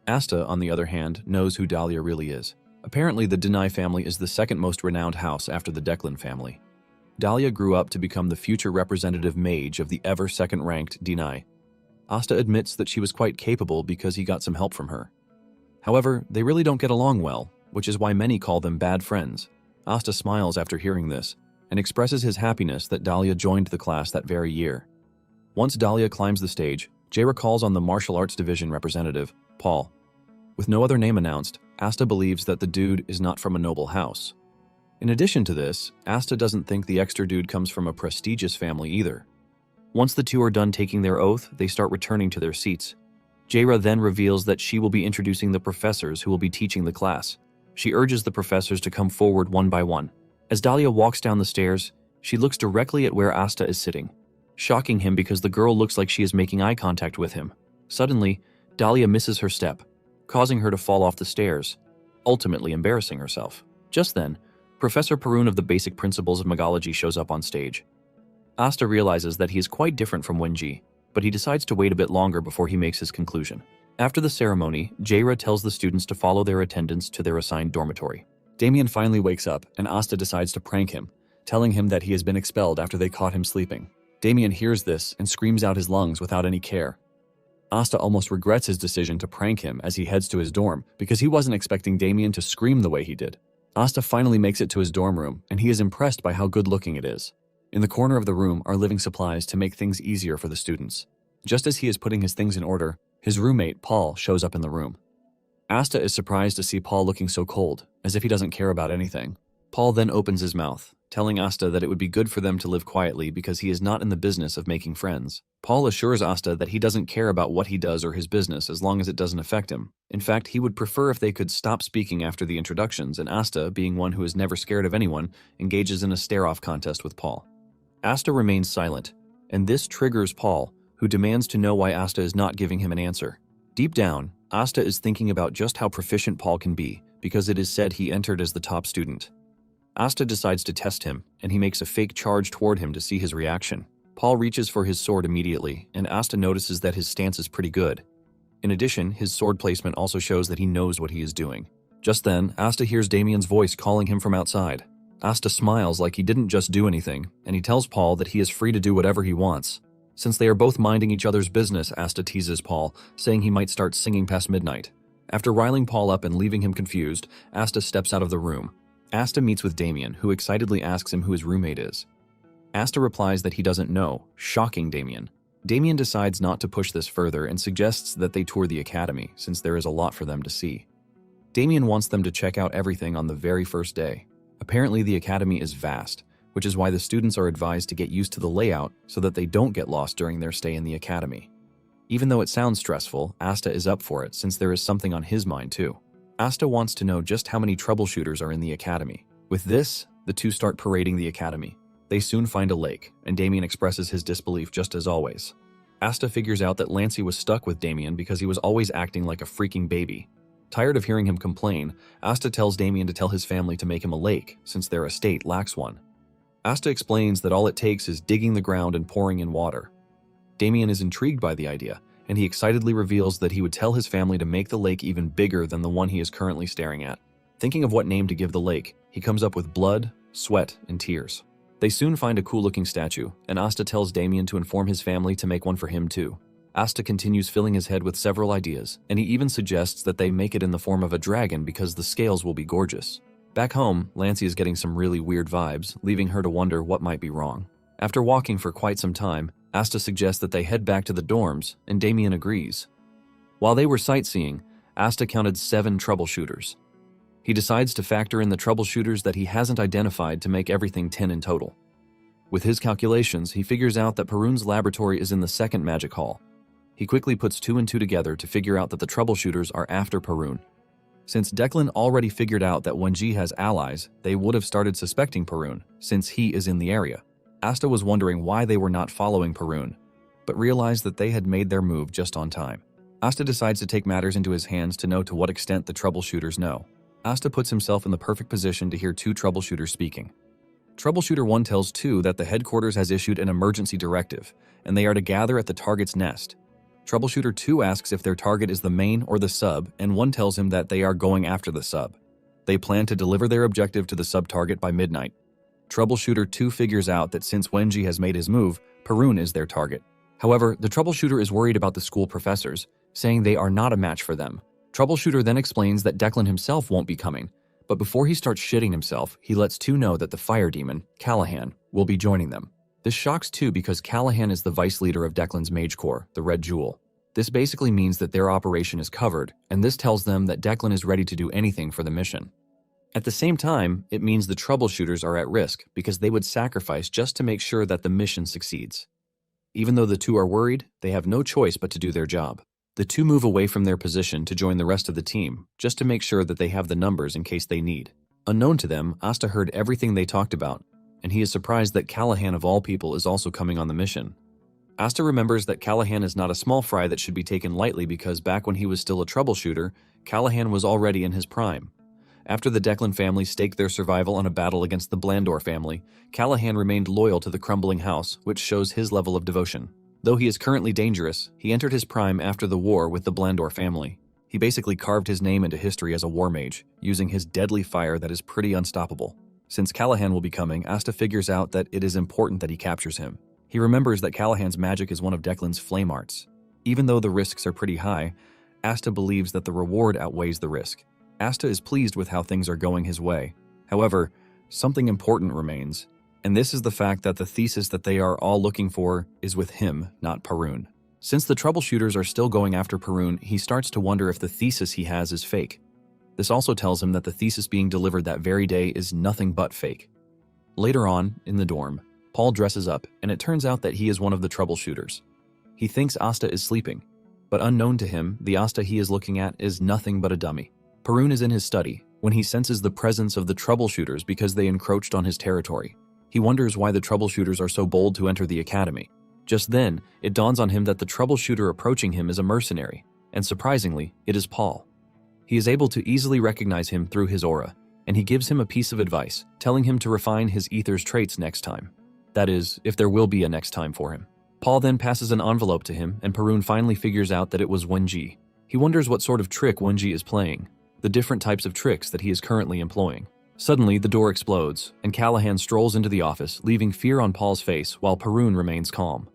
Asta, on the other hand, knows who Dahlia really is. Apparently, the Denai family is the second most renowned house after the Declan family. Dahlia grew up to become the future representative mage of the ever second-ranked Denai. Asta admits that she was quite capable because he got some help from her. However, they really don't get along well, which is why many call them bad friends. Asta smiles after hearing this and expresses his happiness that Dahlia joined the class that very year. Once Dahlia climbs the stage, Jaira calls on the martial arts division representative, Paul. With no other name announced, Asta believes that the dude is not from a noble house. In addition to this, Asta doesn't think the extra dude comes from a prestigious family either. Once the two are done taking their oath, they start returning to their seats. Jaira then reveals that she will be introducing the professors who will be teaching the class. She urges the professors to come forward one by one. As Dahlia walks down the stairs, she looks directly at where Asta is sitting, shocking him because the girl looks like she is making eye contact with him. Suddenly, Dahlia misses her step, causing her to fall off the stairs, ultimately embarrassing herself. Just then, Professor Perun of the Basic Principles of Magology shows up on stage. Asta realizes that he is quite different from Wenji, but he decides to wait a bit longer before he makes his conclusion. After the ceremony, Jaira tells the students to follow their attendants to their assigned dormitory. Damien finally wakes up, and Asta decides to prank him, telling him that he has been expelled after they caught him sleeping. Damien hears this and screams out his lungs without any care. Asta almost regrets his decision to prank him as he heads to his dorm because he wasn't expecting Damien to scream the way he did. Asta finally makes it to his dorm room, and he is impressed by how good-looking it is. In the corner of the room are living supplies to make things easier for the students. Just as he is putting his things in order, his roommate, Paul, shows up in the room. Asta is surprised to see Paul looking so cold, as if he doesn't care about anything. Paul then opens his mouth, telling Asta that it would be good for them to live quietly because he is not in the business of making friends. Paul assures Asta that he doesn't care about what he does or his business as long as it doesn't affect him. In fact, he would prefer if they could stop speaking after the introductions, and Asta, being one who is never scared of anyone, engages in a stare-off contest with Paul. Asta remains silent, and this triggers Paul, who demands to know why Asta is not giving him an answer. Deep down, Asta is thinking about just how proficient Paul can be, because it is said he entered as the top student. Asta decides to test him, and he makes a fake charge toward him to see his reaction. Paul reaches for his sword immediately, and Asta notices that his stance is pretty good. In addition, his sword placement also shows that he knows what he is doing. Just then, Asta hears Damien's voice calling him from outside. Asta smiles like he didn't just do anything, and he tells Paul that he is free to do whatever he wants. Since they are both minding each other's business, Asta teases Paul, saying he might start singing past midnight. After riling Paul up and leaving him confused, Asta steps out of the room. Asta meets with Damien, who excitedly asks him who his roommate is. Asta replies that he doesn't know, shocking Damien. Damien decides not to push this further and suggests that they tour the academy, since there is a lot for them to see. Damien wants them to check out everything on the very first day. Apparently, the academy is vast, which is why the students are advised to get used to the layout so that they don't get lost during their stay in the academy. Even though it sounds stressful, Asta is up for it since there is something on his mind too. Asta wants to know just how many troubleshooters are in the academy. With this, the two start parading the academy. They soon find a lake, and Damien expresses his disbelief just as always. Asta figures out that Lancey was stuck with Damien because he was always acting like a freaking baby. Tired of hearing him complain, Asta tells Damien to tell his family to make him a lake, since their estate lacks one. Asta explains that all it takes is digging the ground and pouring in water. Damien is intrigued by the idea, and he excitedly reveals that he would tell his family to make the lake even bigger than the one he is currently staring at. Thinking of what name to give the lake, he comes up with blood, sweat, and tears. They soon find a cool-looking statue, and Asta tells Damien to inform his family to make one for him too. Asta continues filling his head with several ideas, and he even suggests that they make it in the form of a dragon because the scales will be gorgeous. Back home, Lancey is getting some really weird vibes, leaving her to wonder what might be wrong. After walking for quite some time, Asta suggests that they head back to the dorms, and Damien agrees. While they were sightseeing, Asta counted 7 troubleshooters. He decides to factor in the troubleshooters that he hasn't identified to make everything 10 in total. With his calculations, he figures out that Perun's laboratory is in the second magic hall. He quickly puts 2 and 2 together to figure out that the troubleshooters are after Perun. Since Declan already figured out that Wenji has allies, they would have started suspecting Perun, since he is in the area. Asta was wondering why they were not following Perun, but realized that they had made their move just on time. Asta decides to take matters into his hands to know to what extent the troubleshooters know. Asta puts himself in the perfect position to hear 2 troubleshooters speaking. Troubleshooter 1 tells 2 that the headquarters has issued an emergency directive, and they are to gather at the target's nest. Troubleshooter 2 asks if their target is the main or the sub, and 1 tells him that they are going after the sub. They plan to deliver their objective to the sub-target by midnight. Troubleshooter 2 figures out that since Wenji has made his move, Perun is their target. However, the troubleshooter is worried about the school professors, saying they are not a match for them. Troubleshooter then explains that Declan himself won't be coming, but before he starts shitting himself, he lets 2 know that the fire demon, Callahan, will be joining them. This shocks 2 because Callahan is the vice leader of Declan's mage corps, the Red Jewel. This basically means that their operation is covered, and this tells them that Declan is ready to do anything for the mission. At the same time, it means the troubleshooters are at risk because they would sacrifice just to make sure that the mission succeeds. Even though the 2 are worried, they have no choice but to do their job. The 2 move away from their position to join the rest of the team, just to make sure that they have the numbers in case they need. Unknown to them, Asta heard everything they talked about, and he is surprised that Callahan of all people is also coming on the mission. Asta remembers that Callahan is not a small fry that should be taken lightly because back when he was still a troubleshooter, Callahan was already in his prime. After the Declan family staked their survival on a battle against the Blandor family, Callahan remained loyal to the crumbling house, which shows his level of devotion. Though he is currently dangerous, he entered his prime after the war with the Blandor family. He basically carved his name into history as a war mage, using his deadly fire that is pretty unstoppable. Since Callahan will be coming, Asta figures out that it is important that he captures him. He remembers that Callahan's magic is one of Declan's flame arts. Even though the risks are pretty high, Asta believes that the reward outweighs the risk. Asta is pleased with how things are going his way. However, something important remains, and this is the fact that the thesis that they are all looking for is with him, not Perun. Since the troubleshooters are still going after Perun, he starts to wonder if the thesis he has is fake. This also tells him that the thesis being delivered that very day is nothing but fake. Later on, in the dorm, Paul dresses up, and it turns out that he is one of the troubleshooters. He thinks Asta is sleeping, but unknown to him, the Asta he is looking at is nothing but a dummy. Perun is in his study when he senses the presence of the troubleshooters because they encroached on his territory. He wonders why the troubleshooters are so bold to enter the academy. Just then, it dawns on him that the troubleshooter approaching him is a mercenary, and surprisingly, it is Paul. He is able to easily recognize him through his aura, and he gives him a piece of advice, telling him to refine his ether's traits next time. That is, if there will be a next time for him. Paul then passes an envelope to him, and Perun finally figures out that it was Wenji. He wonders what sort of trick Wenji is playing, the different types of tricks that he is currently employing. Suddenly, the door explodes, and Callahan strolls into the office, leaving fear on Paul's face while Perun remains calm.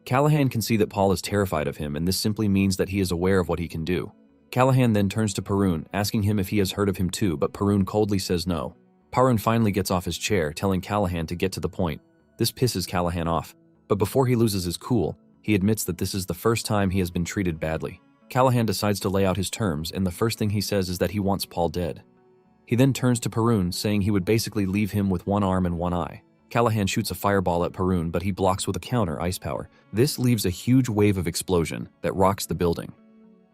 Callahan can see that Paul is terrified of him, and this simply means that he is aware of what he can do. Callahan then turns to Perun, asking him if he has heard of him too, but Perun coldly says no. Perun finally gets off his chair, telling Callahan to get to the point. This pisses Callahan off, but before he loses his cool, he admits that this is the first time he has been treated badly. Callahan decides to lay out his terms, and the first thing he says is that he wants Paul dead. He then turns to Perun, saying he would basically leave him with one arm and one eye. Callahan shoots a fireball at Perun, but he blocks with a counter ice power. This leaves a huge wave of explosion that rocks the building.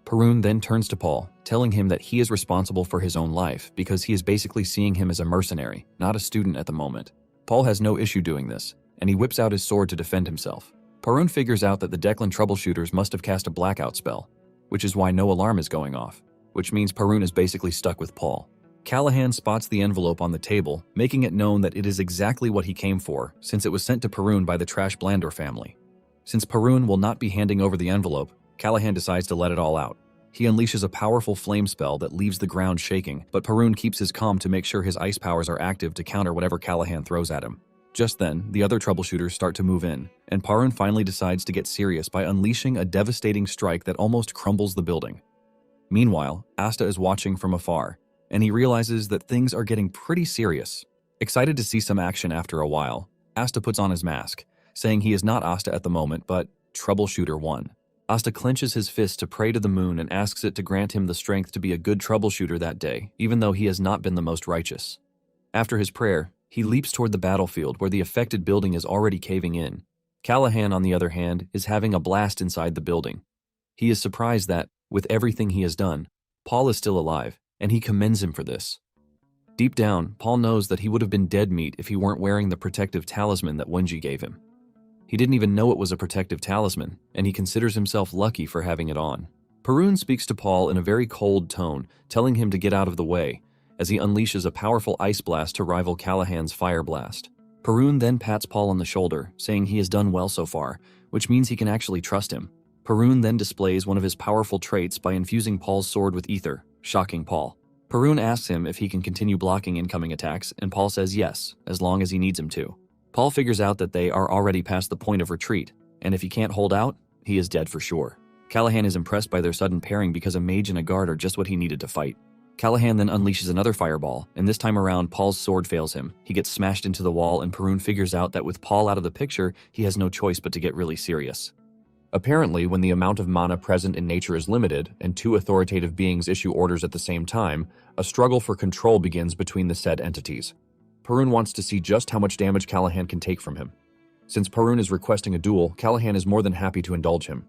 Perun then turns to Paul, telling him that he is responsible for his own life because he is basically seeing him as a mercenary, not a student at the moment. Paul has no issue doing this, and he whips out his sword to defend himself. Perun figures out that the Declan troubleshooters must have cast a blackout spell, which is why no alarm is going off, which means Perun is basically stuck with Paul. Callahan spots the envelope on the table, making it known that it is exactly what he came for, since it was sent to Perun by the Trash Blandor family. Since Perun will not be handing over the envelope, Callahan decides to let it all out. He unleashes a powerful flame spell that leaves the ground shaking, but Perun keeps his calm to make sure his ice powers are active to counter whatever Callahan throws at him. Just then, the other troubleshooters start to move in, and Perun finally decides to get serious by unleashing a devastating strike that almost crumbles the building. Meanwhile, Asta is watching from afar, and he realizes that things are getting pretty serious. Excited to see some action after a while, Asta puts on his mask, saying he is not Asta at the moment, but Troubleshooter 1. Asta clenches his fist to pray to the moon and asks it to grant him the strength to be a good troubleshooter that day, even though he has not been the most righteous. After his prayer, He leaps toward the battlefield where the affected building is already caving in. Callahan, on the other hand, is having a blast inside the building. He is surprised that, with everything he has done, Paul is still alive, and he commends him for this. Deep down, Paul knows that he would have been dead meat if he weren't wearing the protective talisman that Wenji gave him. He didn't even know it was a protective talisman, and he considers himself lucky for having it on. Perun speaks to Paul in a very cold tone, telling him to get out of the way, as he unleashes a powerful ice blast to rival Callahan's fire blast. Perun then pats Paul on the shoulder, saying he has done well so far, which means he can actually trust him. Perun then displays one of his powerful traits by infusing Paul's sword with ether, shocking Paul. Perun asks him if he can continue blocking incoming attacks, and Paul says yes, as long as he needs him to. Paul figures out that they are already past the point of retreat, and if he can't hold out, he is dead for sure. Callahan is impressed by their sudden pairing because a mage and a guard are just what he needed to fight. Callahan then unleashes another fireball, and this time around Paul's sword fails him. He gets smashed into the wall, and Perun figures out that with Paul out of the picture, he has no choice but to get really serious. Apparently, when the amount of mana present in nature is limited, and two authoritative beings issue orders at the same time, a struggle for control begins between the said entities. Perun wants to see just how much damage Callahan can take from him. Since Perun is requesting a duel, Callahan is more than happy to indulge him.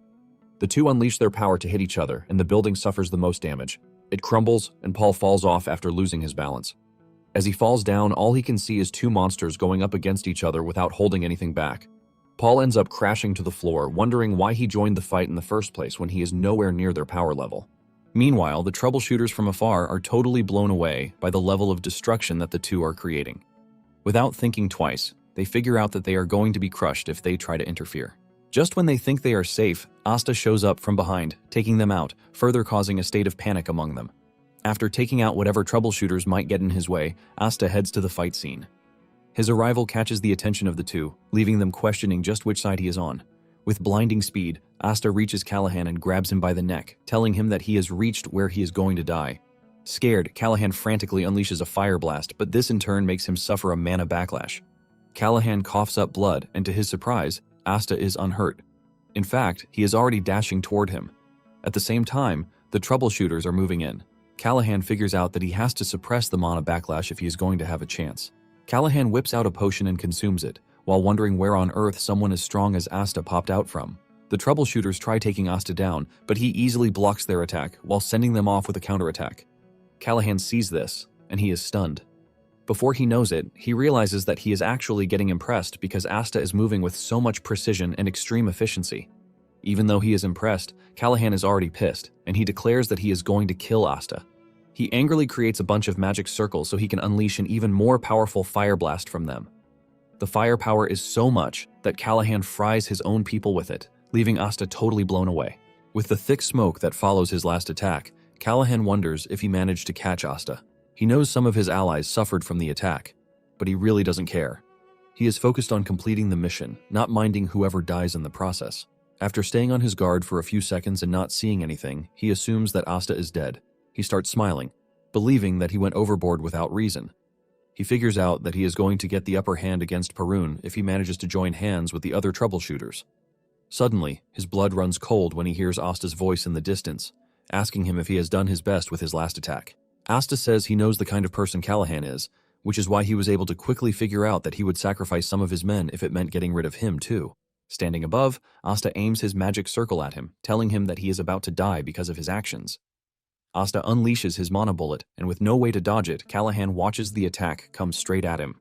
The two unleash their power to hit each other, and the building suffers the most damage. It crumbles, and Paul falls off after losing his balance. As he falls down, all he can see is two monsters going up against each other without holding anything back. Paul ends up crashing to the floor, wondering why he joined the fight in the first place when he is nowhere near their power level. Meanwhile, the troubleshooters from afar are totally blown away by the level of destruction that the two are creating. Without thinking twice, they figure out that they are going to be crushed if they try to interfere. Just when they think they are safe, Asta shows up from behind, taking them out, further causing a state of panic among them. After taking out whatever troubleshooters might get in his way, Asta heads to the fight scene. His arrival catches the attention of the two, leaving them questioning just which side he is on. With blinding speed, Asta reaches Callahan and grabs him by the neck, telling him that he has reached where he is going to die. Scared, Callahan frantically unleashes a fire blast, but this in turn makes him suffer a mana backlash. Callahan coughs up blood, and to his surprise, Asta is unhurt. In fact, he is already dashing toward him. At the same time, the troubleshooters are moving in. Callahan figures out that he has to suppress the mana backlash if he is going to have a chance. Callahan whips out a potion and consumes it, while wondering where on earth someone as strong as Asta popped out from. The troubleshooters try taking Asta down, but he easily blocks their attack while sending them off with a counterattack. Callahan sees this, and he is stunned. Before he knows it, he realizes that he is actually getting impressed because Asta is moving with so much precision and extreme efficiency. Even though he is impressed, Callahan is already pissed, and he declares that he is going to kill Asta. He angrily creates a bunch of magic circles so he can unleash an even more powerful fire blast from them. The firepower is so much that Callahan fries his own people with it, leaving Asta totally blown away. With the thick smoke that follows his last attack, Callahan wonders if he managed to catch Asta. He knows some of his allies suffered from the attack, but he really doesn't care. He is focused on completing the mission, not minding whoever dies in the process. After staying on his guard for a few seconds and not seeing anything, he assumes that Asta is dead. He starts smiling, believing that he went overboard without reason. He figures out that he is going to get the upper hand against Perun if he manages to join hands with the other troubleshooters. Suddenly, his blood runs cold when he hears Asta's voice in the distance, asking him if he has done his best with his last attack. Asta says he knows the kind of person Callahan is, which is why he was able to quickly figure out that he would sacrifice some of his men if it meant getting rid of him too. Standing above, Asta aims his magic circle at him, telling him that he is about to die because of his actions. Asta unleashes his mana bullet, and with no way to dodge it, Callahan watches the attack come straight at him.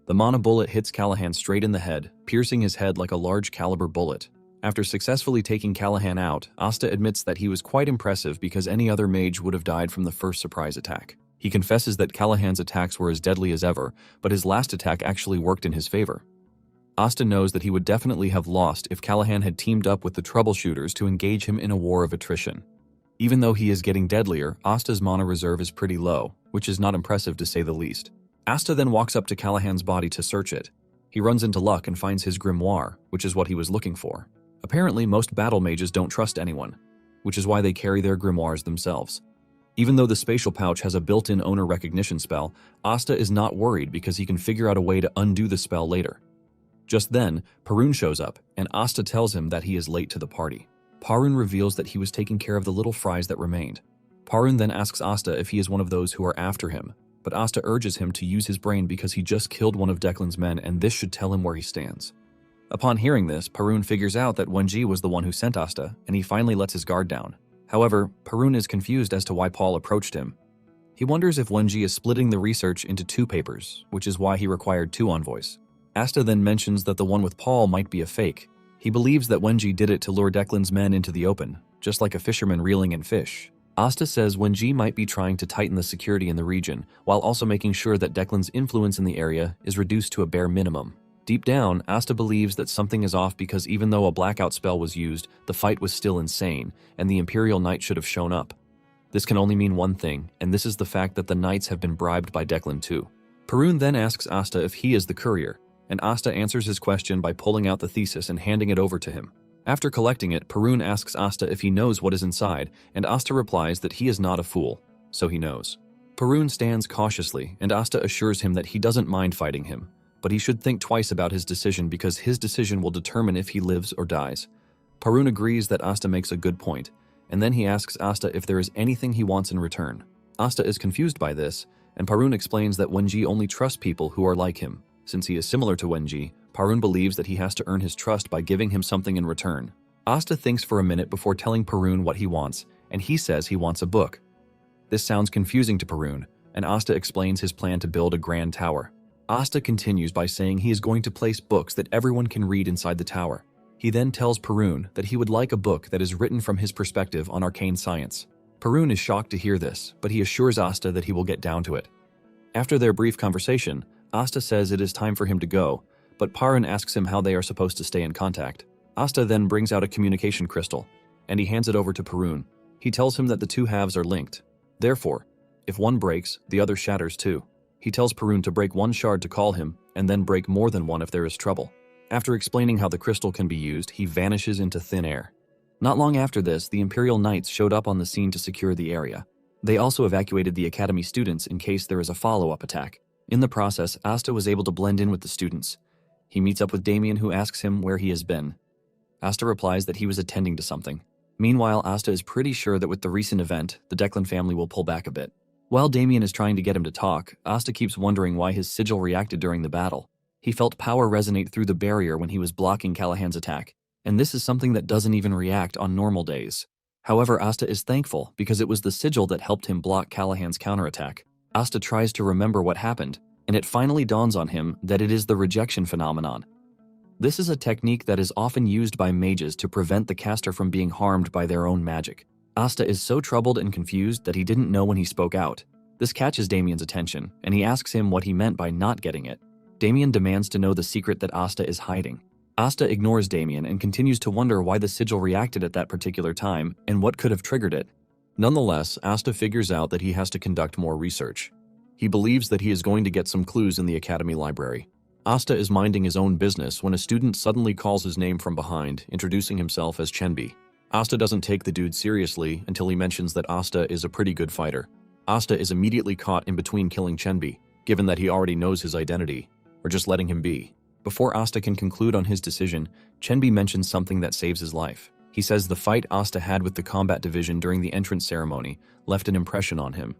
The mana bullet hits Callahan straight in the head, piercing his head like a large caliber bullet. After successfully taking Callahan out, Asta admits that he was quite impressive because any other mage would have died from the first surprise attack. He confesses that Callahan's attacks were as deadly as ever, but his last attack actually worked in his favor. Asta knows that he would definitely have lost if Callahan had teamed up with the troubleshooters to engage him in a war of attrition. Even though he is getting deadlier, Asta's mana reserve is pretty low, which is not impressive to say the least. Asta then walks up to Callahan's body to search it. He runs into luck and finds his grimoire, which is what he was looking for. Apparently, most battle mages don't trust anyone, which is why they carry their grimoires themselves. Even though the spatial pouch has a built-in owner recognition spell, Asta is not worried because he can figure out a way to undo the spell later. Just then, Perun shows up, and Asta tells him that he is late to the party. Perun reveals that he was taking care of the little fries that remained. Perun then asks Asta if he is one of those who are after him, but Asta urges him to use his brain because he just killed one of Declan's men and this should tell him where he stands. Upon hearing this, Parun figures out that Wenji was the one who sent Asta, and he finally lets his guard down. However, Parun is confused as to why Paul approached him. He wonders if Wenji is splitting the research into 2 papers, which is why he required 2 envoys. Asta then mentions that the one with Paul might be a fake. He believes that Wenji did it to lure Declan's men into the open, just like a fisherman reeling in fish. Asta says Wenji might be trying to tighten the security in the region, while also making sure that Declan's influence in the area is reduced to a bare minimum. Deep down, Asta believes that something is off because even though a blackout spell was used, the fight was still insane, and the Imperial Knight should have shown up. This can only mean one thing, and this is the fact that the Knights have been bribed by Declan too. Parun then asks Asta if he is the courier, and Asta answers his question by pulling out the thesis and handing it over to him. After collecting it, Parun asks Asta if he knows what is inside, and Asta replies that he is not a fool, so he knows. Parun stands cautiously, and Asta assures him that he doesn't mind fighting him, but he should think twice about his decision because his decision will determine if he lives or dies. Parun agrees that Asta makes a good point, and then he asks Asta if there is anything he wants in return. Asta is confused by this, and Parun explains that Wenji only trusts people who are like him. Since he is similar to Wenji, Parun believes that he has to earn his trust by giving him something in return. Asta thinks for a minute before telling Parun what he wants, and he says he wants a book. This sounds confusing to Parun, and Asta explains his plan to build a grand tower. Asta continues by saying he is going to place books that everyone can read inside the tower. He then tells Parun that he would like a book that is written from his perspective on arcane science. Parun is shocked to hear this, but he assures Asta that he will get down to it. After their brief conversation, Asta says it is time for him to go, but Parun asks him how they are supposed to stay in contact. Asta then brings out a communication crystal, and he hands it over to Parun. He tells him that the 2 halves are linked. Therefore, if one breaks, the other shatters too. He tells Parun to break 1 shard to call him, and then break more than 1 if there is trouble. After explaining how the crystal can be used, he vanishes into thin air. Not long after this, the Imperial Knights showed up on the scene to secure the area. They also evacuated the Academy students in case there is a follow-up attack. In the process, Asta was able to blend in with the students. He meets up with Damien, who asks him where he has been. Asta replies that he was attending to something. Meanwhile, Asta is pretty sure that with the recent event, the Declan family will pull back a bit. While Damien is trying to get him to talk, Asta keeps wondering why his sigil reacted during the battle. He felt power resonate through the barrier when he was blocking Callahan's attack, and this is something that doesn't even react on normal days. However, Asta is thankful because it was the sigil that helped him block Callahan's counterattack. Asta tries to remember what happened, and it finally dawns on him that it is the rejection phenomenon. This is a technique that is often used by mages to prevent the caster from being harmed by their own magic. Asta is so troubled and confused that he didn't know when he spoke out. This catches Damien's attention, and he asks him what he meant by not getting it. Damien demands to know the secret that Asta is hiding. Asta ignores Damien and continues to wonder why the sigil reacted at that particular time and what could have triggered it. Nonetheless, Asta figures out that he has to conduct more research. He believes that he is going to get some clues in the Academy library. Asta is minding his own business when a student suddenly calls his name from behind, introducing himself as Chenbi. Asta doesn't take the dude seriously until he mentions that Asta is a pretty good fighter. Asta is immediately caught in between killing Chenbi, given that he already knows his identity, or just letting him be. Before Asta can conclude on his decision, Chenbi mentions something that saves his life. He says the fight Asta had with the combat division during the entrance ceremony left an impression on him.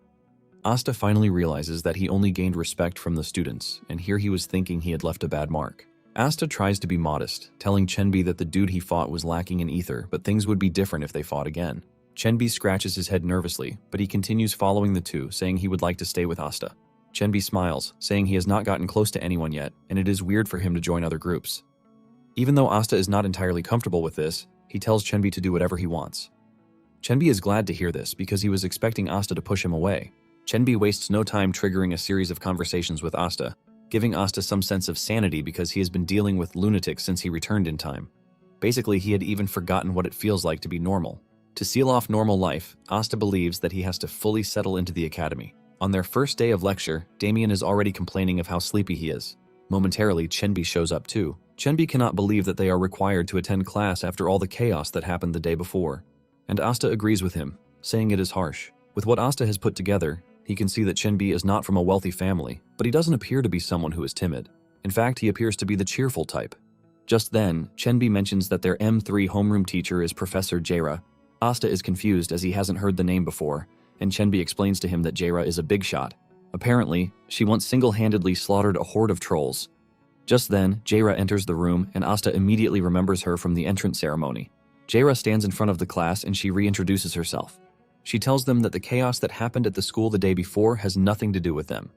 Asta finally realizes that he only gained respect from the students, and here he was thinking he had left a bad mark. Asta tries to be modest, telling Chenbi that the dude he fought was lacking in ether, but things would be different if they fought again. Chenbi scratches his head nervously, but he continues following the two, saying he would like to stay with Asta. Chenbi smiles, saying he has not gotten close to anyone yet, and it is weird for him to join other groups. Even though Asta is not entirely comfortable with this, he tells Chenbi to do whatever he wants. Chenbi is glad to hear this because he was expecting Asta to push him away. Chenbi wastes no time triggering a series of conversations with Asta, giving Asta some sense of sanity because he has been dealing with lunatics since he returned in time. Basically, he had even forgotten what it feels like to be normal. To seal off normal life, Asta believes that he has to fully settle into the academy. On their first day of lecture, Damien is already complaining of how sleepy he is. Momentarily, Chenbi shows up too. Chenbi cannot believe that they are required to attend class after all the chaos that happened the day before. And Asta agrees with him, saying it is harsh. With what Asta has put together, he can see that Chenbi is not from a wealthy family, but he doesn't appear to be someone who is timid. In fact, he appears to be the cheerful type. Just then, Chenbi mentions that their M3 homeroom teacher is Professor Jaira. Asta is confused as he hasn't heard the name before, and Chenbi explains to him that Jaira is a big shot. Apparently, she once single-handedly slaughtered a horde of trolls. Just then, Jaira enters the room and Asta immediately remembers her from the entrance ceremony. Jaira stands in front of the class and she reintroduces herself. She tells them that the chaos that happened at the school the day before has nothing to do with them,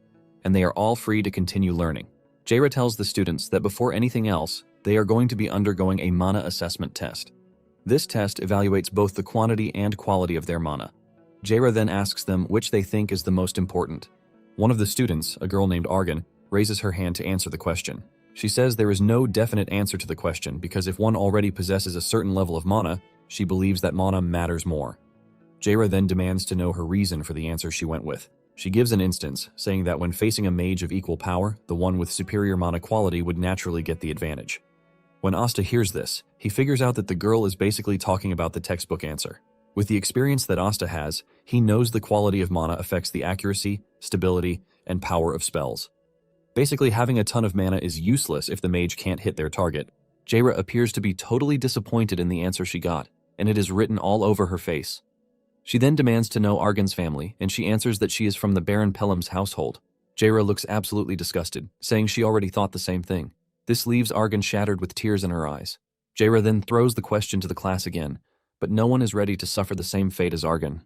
and they are all free to continue learning. Jaira tells the students that before anything else, they are going to be undergoing a mana assessment test. This test evaluates both the quantity and quality of their mana. Jaira then asks them which they think is the most important. One of the students, a girl named Argan, raises her hand to answer the question. She says there is no definite answer to the question because if one already possesses a certain level of mana, she believes that mana matters more. Jaira then demands to know her reason for the answer she went with. She gives an instance, saying that when facing a mage of equal power, the one with superior mana quality would naturally get the advantage. When Asta hears this, he figures out that the girl is basically talking about the textbook answer. With the experience that Asta has, he knows the quality of mana affects the accuracy, stability, and power of spells. Basically, having a ton of mana is useless if the mage can't hit their target. Jaira appears to be totally disappointed in the answer she got, and it is written all over her face. She then demands to know Argan's family, and she answers that she is from the Baron Pelham's household. Jaira looks absolutely disgusted, saying she already thought the same thing. This leaves Argan shattered with tears in her eyes. Jaira then throws the question to the class again, but no one is ready to suffer the same fate as Argan.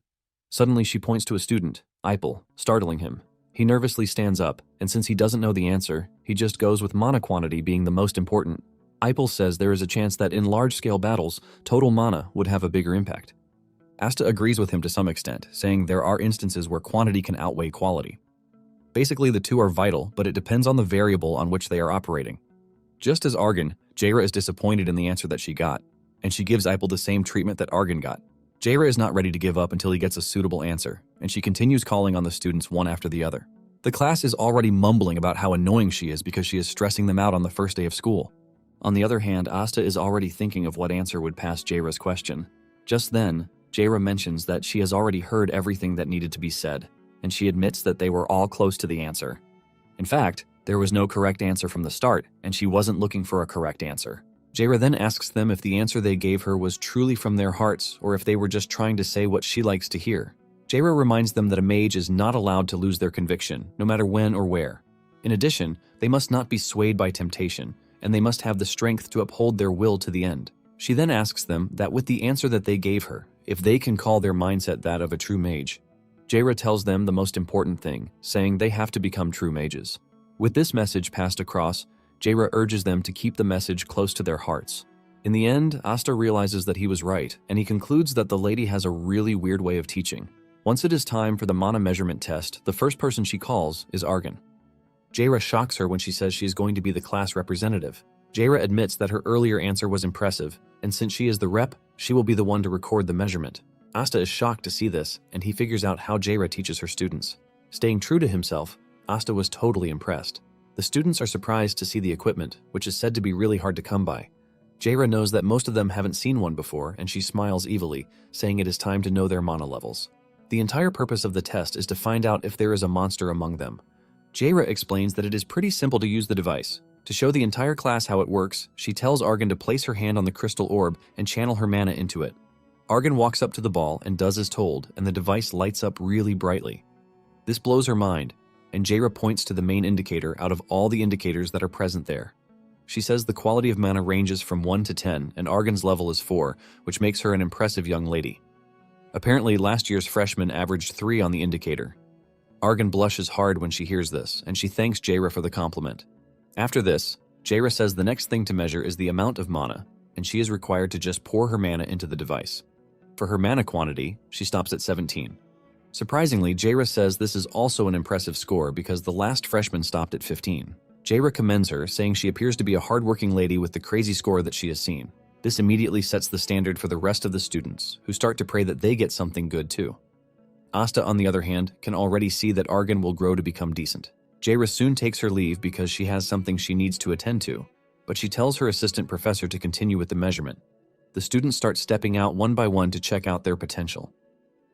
Suddenly she points to a student, Ipel, startling him. He nervously stands up, and since he doesn't know the answer, he just goes with mana quantity being the most important. Ipel says there is a chance that in large-scale battles, total mana would have a bigger impact. Asta agrees with him to some extent, saying there are instances where quantity can outweigh quality. Basically, the two are vital, but it depends on the variable on which they are operating. Just as Argan, Jaira is disappointed in the answer that she got, and she gives Ipel the same treatment that Argan got. Jaira is not ready to give up until he gets a suitable answer, and she continues calling on the students one after the other. The class is already mumbling about how annoying she is because she is stressing them out on the first day of school. On the other hand, Asta is already thinking of what answer would pass Jaira's question. Just then, Jaira mentions that she has already heard everything that needed to be said, and she admits that they were all close to the answer. In fact, there was no correct answer from the start, and she wasn't looking for a correct answer. Jaira then asks them if the answer they gave her was truly from their hearts or if they were just trying to say what she likes to hear. Jaira reminds them that a mage is not allowed to lose their conviction, no matter when or where. In addition, they must not be swayed by temptation, and they must have the strength to uphold their will to the end. She then asks them that with the answer that they gave her, if they can call their mindset that of a true mage. Jaira tells them the most important thing, saying they have to become true mages. With this message passed across, Jaira urges them to keep the message close to their hearts. In the end, Asta realizes that he was right, and he concludes that the lady has a really weird way of teaching. Once it is time for the mana measurement test, the first person she calls is Argan. Jaira shocks her when she says she is going to be the class representative. Jaira admits that her earlier answer was impressive, and since she is the rep, she will be the one to record the measurement. Asta is shocked to see this, and he figures out how Jaira teaches her students. Staying true to himself, Asta was totally impressed. The students are surprised to see the equipment, which is said to be really hard to come by. Jaira knows that most of them haven't seen one before, and she smiles evilly, saying it is time to know their mana levels. The entire purpose of the test is to find out if there is a monster among them. Jaira explains that it is pretty simple to use the device. To show the entire class how it works, she tells Argan to place her hand on the crystal orb and channel her mana into it. Argan walks up to the ball and does as told, and the device lights up really brightly. This blows her mind, and Jaira points to the main indicator out of all the indicators that are present there. She says the quality of mana ranges from 1 to 10, and Argan's level is 4, which makes her an impressive young lady. Apparently, last year's freshman averaged 3 on the indicator. Argan blushes hard when she hears this, and she thanks Jaira for the compliment. After this, Jaira says the next thing to measure is the amount of mana, and she is required to just pour her mana into the device. For her mana quantity, she stops at 17. Surprisingly, Jaira says this is also an impressive score because the last freshman stopped at 15. Jaira commends her, saying she appears to be a hardworking lady with the crazy score that she has seen. This immediately sets the standard for the rest of the students, who start to pray that they get something good too. Asta, on the other hand, can already see that Argan will grow to become decent. Jaira soon takes her leave because she has something she needs to attend to, but she tells her assistant professor to continue with the measurement. The students start stepping out one by one to check out their potential.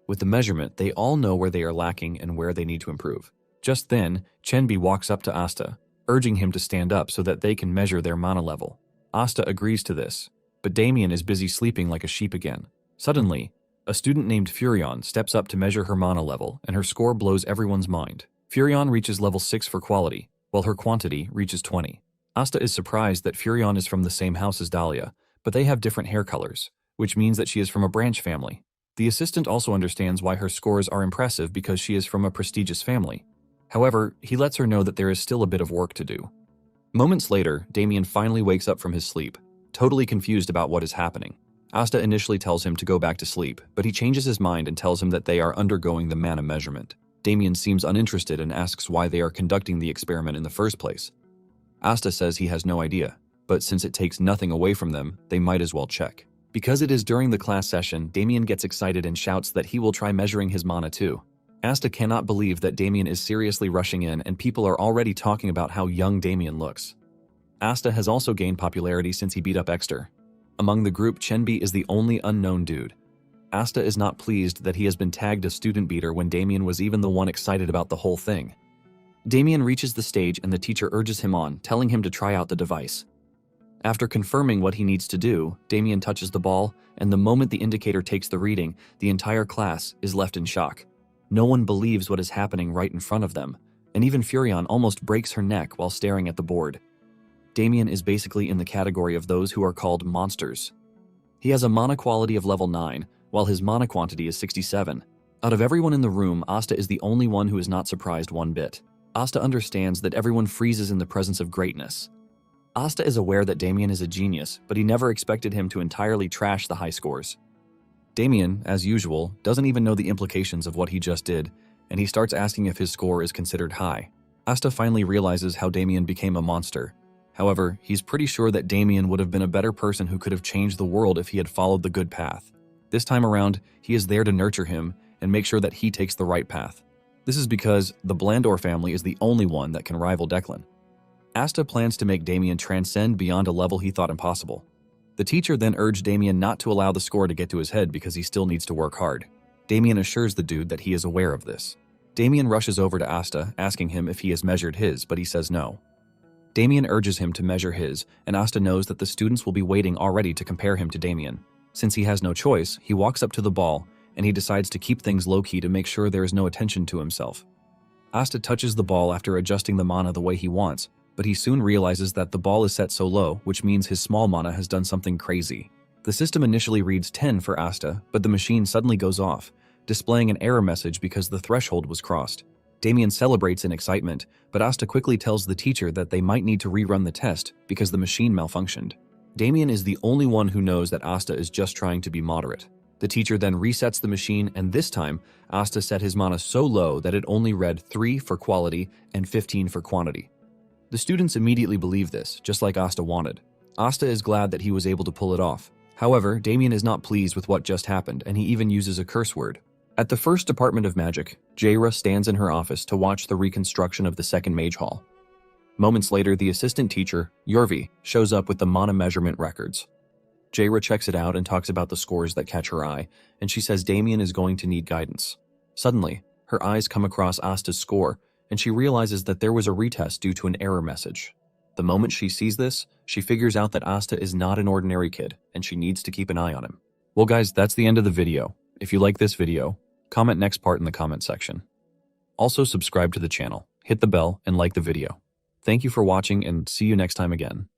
With the measurement, they all know where they are lacking and where they need to improve. Just then, Chenbi walks up to Asta, urging him to stand up so that they can measure their mana level. Asta agrees to this, but Damien is busy sleeping like a sheep again. Suddenly, a student named Furion steps up to measure her mana level, and her score blows everyone's mind. Furion reaches level 6 for quality, while her quantity reaches 20. Asta is surprised that Furion is from the same house as Dahlia, but they have different hair colors, which means that she is from a branch family. The assistant also understands why her scores are impressive because she is from a prestigious family. However, he lets her know that there is still a bit of work to do. Moments later, Damien finally wakes up from his sleep, totally confused about what is happening. Asta initially tells him to go back to sleep, but he changes his mind and tells him that they are undergoing the mana measurement. Damien seems uninterested and asks why they are conducting the experiment in the first place. Asta says he has no idea, but since it takes nothing away from them, they might as well check. Because it is during the class session, Damien gets excited and shouts that he will try measuring his mana too. Asta cannot believe that Damien is seriously rushing in and people are already talking about how young Damien looks. Asta has also gained popularity since he beat up Exter. Among the group, Chenbi is the only unknown dude. Asta is not pleased that he has been tagged a student beater when Damien was even the one excited about the whole thing. Damien reaches the stage and the teacher urges him on, telling him to try out the device. After confirming what he needs to do, Damien touches the ball, and the moment the indicator takes the reading, the entire class is left in shock. No one believes what is happening right in front of them, and even Furion almost breaks her neck while staring at the board. Damien is basically in the category of those who are called monsters. He has a mana quality of level 9, while his mana quantity is 67. Out of everyone in the room, Asta is the only one who is not surprised one bit. Asta understands that everyone freezes in the presence of greatness. Asta is aware that Damien is a genius, but he never expected him to entirely trash the high scores. Damien, as usual, doesn't even know the implications of what he just did, and he starts asking if his score is considered high. Asta finally realizes how Damien became a monster. However, he's pretty sure that Damien would have been a better person who could have changed the world if he had followed the good path. This time around, he is there to nurture him and make sure that he takes the right path. This is because the Blandor family is the only one that can rival Declan. Asta plans to make Damien transcend beyond a level he thought impossible. The teacher then urged Damien not to allow the score to get to his head because he still needs to work hard. Damien assures the dude that he is aware of this. Damien rushes over to Asta, asking him if he has measured his, but he says no. Damien urges him to measure his, and Asta knows that the students will be waiting already to compare him to Damien. Since he has no choice, he walks up to the ball, and he decides to keep things low-key to make sure there is no attention to himself. Asta touches the ball after adjusting the mana the way he wants, but he soon realizes that the ball is set so low, which means his small mana has done something crazy. The system initially reads 10 for Asta, but the machine suddenly goes off, displaying an error message because the threshold was crossed. Damien celebrates in excitement, but Asta quickly tells the teacher that they might need to rerun the test because the machine malfunctioned. Damien is the only one who knows that Asta is just trying to be moderate. The teacher then resets the machine, and this time, Asta set his mana so low that it only read 3 for quality and 15 for quantity. The students immediately believe this, just like Asta wanted. Asta is glad that he was able to pull it off. However, Damien is not pleased with what just happened, and he even uses a curse word. At the first Department of Magic, Jaira stands in her office to watch the reconstruction of the second Mage Hall. Moments later, the assistant teacher, Yorvi, shows up with the mana measurement records. Jaira checks it out and talks about the scores that catch her eye, and she says Damien is going to need guidance. Suddenly, her eyes come across Asta's score, and she realizes that there was a retest due to an error message. The moment she sees this, she figures out that Asta is not an ordinary kid, and she needs to keep an eye on him. Well guys, that's the end of the video. If you like this video, comment next part in the comment section. Also subscribe to the channel, hit the bell, and like the video. Thank you for watching, and see you next time again.